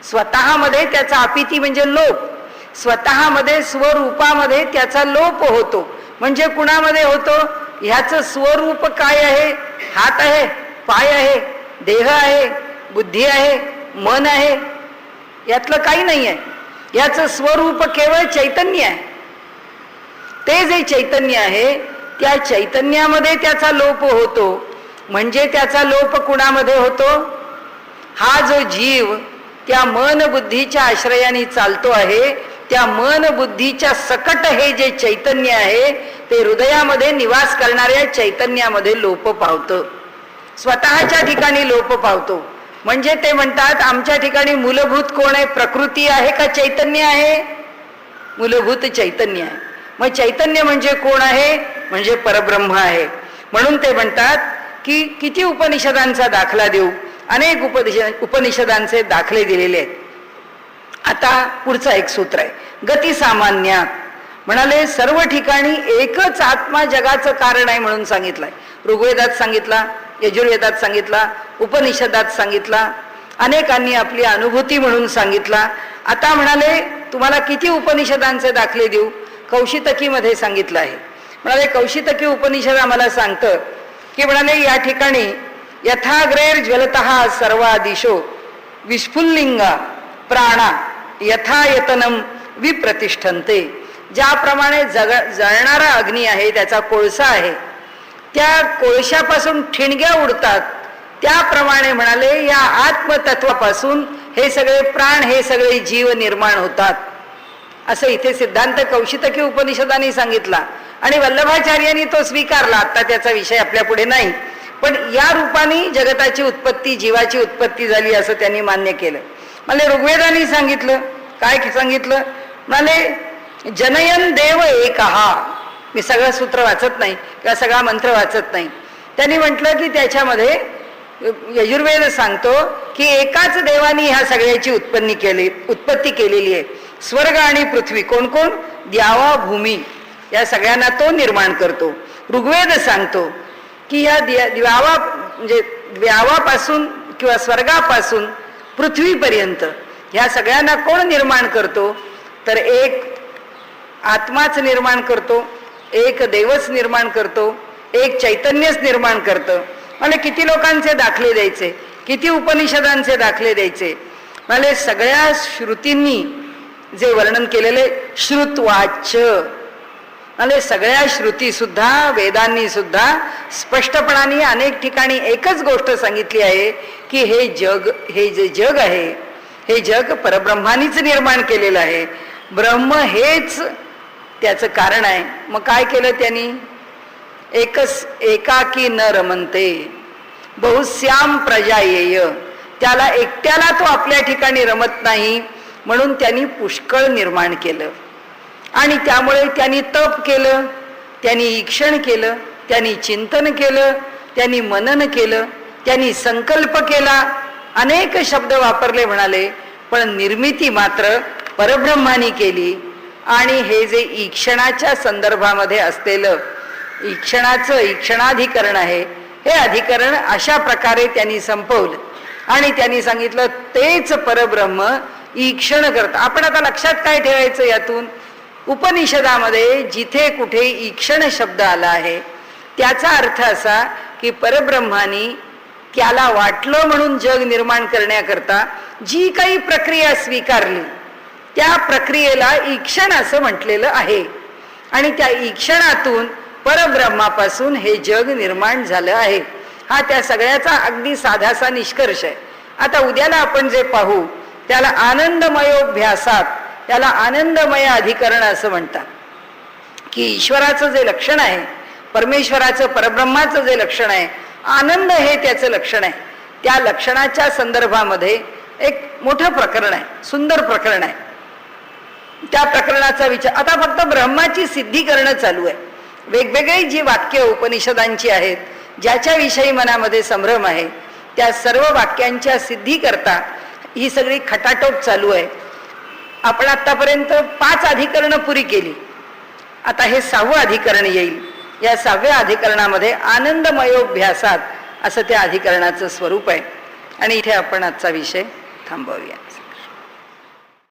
स्वतःमध्ये त्याचा अपिती म्हणजे लोप, स्वतःमध्ये स्वरूपामध्ये त्याचा लोप होतो. म्हणजे कुणामध्ये होतो? ह्याचं स्वरूप काय आहे? हात आहे, पाय आहे, देह आहे, बुद्धी आहे, मन आहे, यातलं काही नाही आहे. याचं स्वरूप केवळ चैतन्य आहे. ते जे चैतन्य आहे त्या चैतन्यामध्ये त्याचा लोप होतो. म्हणजे त्याचा लोप कुणामध्ये होतो? हा जो जीव त्या मन बुद्धीच्या आश्रयाने चालतो आहे, त्या मन बुद्धीच्या सकट हे जे चैतन्य आहे ते हृदयामध्ये निवास करणाऱ्या चैतन्यामध्ये लोप पावतं, स्वतःच्या ठिकाणी लोप पावतो. म्हणजे ते म्हणतात आमच्या ठिकाणी मूलभूत कोण आहे? प्रकृती आहे का चैतन्य आहे? मूलभूत चैतन्य आहे. मग चैतन्य म्हणजे कोण आहे? म्हणजे परब्रह्म आहे. म्हणून ते म्हणतात की किती उपनिषदांचा दाखला देऊ, अनेक उपनिषदांचे दाखले दिलेले आहेत. आता पुढचं एक सूत्र आहे, गती सामान्य. म्हणाले सर्व ठिकाणी एकच आत्मा जगाचं कारण आहे म्हणून सांगितलंय. ऋग्वेदात सांगितला, यजुर्वेदात सांगितला, उपनिषदात सांगितला, अनेकांनी आपली अनुभूती म्हणून सांगितला. आता म्हणाले तुम्हाला किती उपनिषदांचे दाखले देऊ? कौशितकीमध्ये सांगितलं आहे. म्हणाले कौशितकी उपनिषद आम्हाला सांगतं की म्हणाले या ठिकाणी यथाग्रेर ज्वलतः सर्वा दिशो विस्फुल्लिंगा प्राणा यथायतनम विप्रतिष्ठन्ते. ज्याप्रमाणे जळणारा अग्नी आहे, त्याचा कोळसा आहे, त्या कोळशापासून ठिणग्या उडतात, त्याप्रमाणे म्हणाले या आत्मतत्वापासून हे सगळे प्राण, हे सगळे जीव निर्माण होतात. असं इथे सिद्धांत कौशितकी उपनिषदाने सांगितला आणि वल्लभाचार्यांनी तो स्वीकारला. आता त्याचा विषय आपल्या पुढे नाही, पण या रूपाने जगताची उत्पत्ती, जीवाची उत्पत्ती झाली असं त्यांनी मान्य केलं. मला ऋग्वेदाने सांगितलं, काय सांगितलं? म्हणाले जनयन देव एकहा. मी सगळं सूत्र वाचत नाही किंवा सगळा मंत्र वाचत नाही. त्यांनी म्हटलं की त्याच्यामध्ये यजुर्वेद सांगतो की एकाच देवानी ह्या सगळ्याची उत्पत्ती केलेली आहे. स्वर्ग आणि पृथ्वी, कोण कोण? द्यावा भूमी, या सगळ्यांना तो निर्माण करतो. ऋग्वेद सांगतो की या द्यावा म्हणजे द्यावापासून किंवा स्वर्गापासून पृथ्वीपर्यंत ह्या सगळ्यांना कोण निर्माण करतो? तर एक आत्माच निर्माण करतो, एक देवच निर्माण करतो, एक चैतन्यच निर्माण करतं. मला किती लोकांचे दाखले द्यायचे, किती उपनिषदांचे दाखले द्यायचे. मला सगळ्या श्रुतींनी जे वर्णन केलेले श्रुतवाच्य, म्हणजे सगळ्या श्रुती सुद्धा, वेदांनी सुद्धा स्पष्टपणाने अनेक ठिकाणी एकच गोष्ट सांगितली आहे की हे जग, हे जे जग आहे, हे जग परब्रह्मानीच निर्माण केलेलं आहे. ब्रह्म हेच त्याचं कारण आहे. मग काय केलं त्यांनी? एकाकी न रमनते बहुश्याम प्रजा येय. त्याला एकट्याला तो आपल्या ठिकाणी रमत नाही, म्हणून त्यांनी पुष्कळ निर्माण केलं. आणि त्यामुळे त्यांनी तप केलं, त्यांनी ईक्षण केलं, त्यांनी चिंतन केलं, त्यांनी मनन केलं, त्यांनी संकल्प केला, अनेक शब्द वापरले म्हणाले, पण निर्मिती मात्र परब्रह्मानी केली. आणि हे जे ईक्षणाच्या संदर्भामध्ये असलेलं ईक्षणाधिकरण आहे, हे अधिकरण अशा प्रकारे त्यांनी संपवलं आणि त्यांनी सांगितलं तेच परब्रह्म ईक्षण करत. आपण आता लक्षात काय ठेवायचं यातून? उपनिषदामध्ये जिथे कुठे ईक्षण शब्द आला आहे त्याचा अर्थ असा की परब्रह्मानी त्याला वाटलं म्हणून जग निर्माण करण्याकरता जी काही प्रक्रिया स्वीकारली त्या प्रक्रियेला ईक्षण असं म्हटलेलं आहे. आणि त्या ईक्षणातून परब्रह्मापासून हे जग निर्माण झालं आहे. हा त्या सगळ्याचा अगदी साधासा निष्कर्ष आहे. आता उद्याला आपण जे पाहू त्याला आनंदमयोभ्यासात, त्याला आनंदमय अधिकरण असं म्हणतात. की ईश्वराचं जे लक्षण आहे, परमेश्वराचं परब्रह्माचं जे लक्षण आहे, आनंद हे त्याचं लक्षण आहे. त्या लक्षणाच्या संदर्भामध्ये एक मोठं प्रकरण आहे, सुंदर प्रकरण आहे. त्या प्रकरणाचा विचार आता फक्त ब्रह्माची सिद्धी करणं चालू आहे. वेगवेगळी जी वाक्य उपनिषदांची आहेत, ज्याच्याविषयी मनामध्ये संभ्रम आहे, त्या सर्व वाक्यांच्या सिद्धी करता ही सगळी खटाटोप चालू आहे. आपण आतापर्यंत 5 अधिकरणं पुरी केली. आता हे 6वं अधिकरण येईल. या 6व्या अधिकरणामध्ये आनंदमयोभ्यासात असं त्या अधिकरणाचं स्वरूप आहे. आणि इथे आपण आजचा विषय थांबवूया.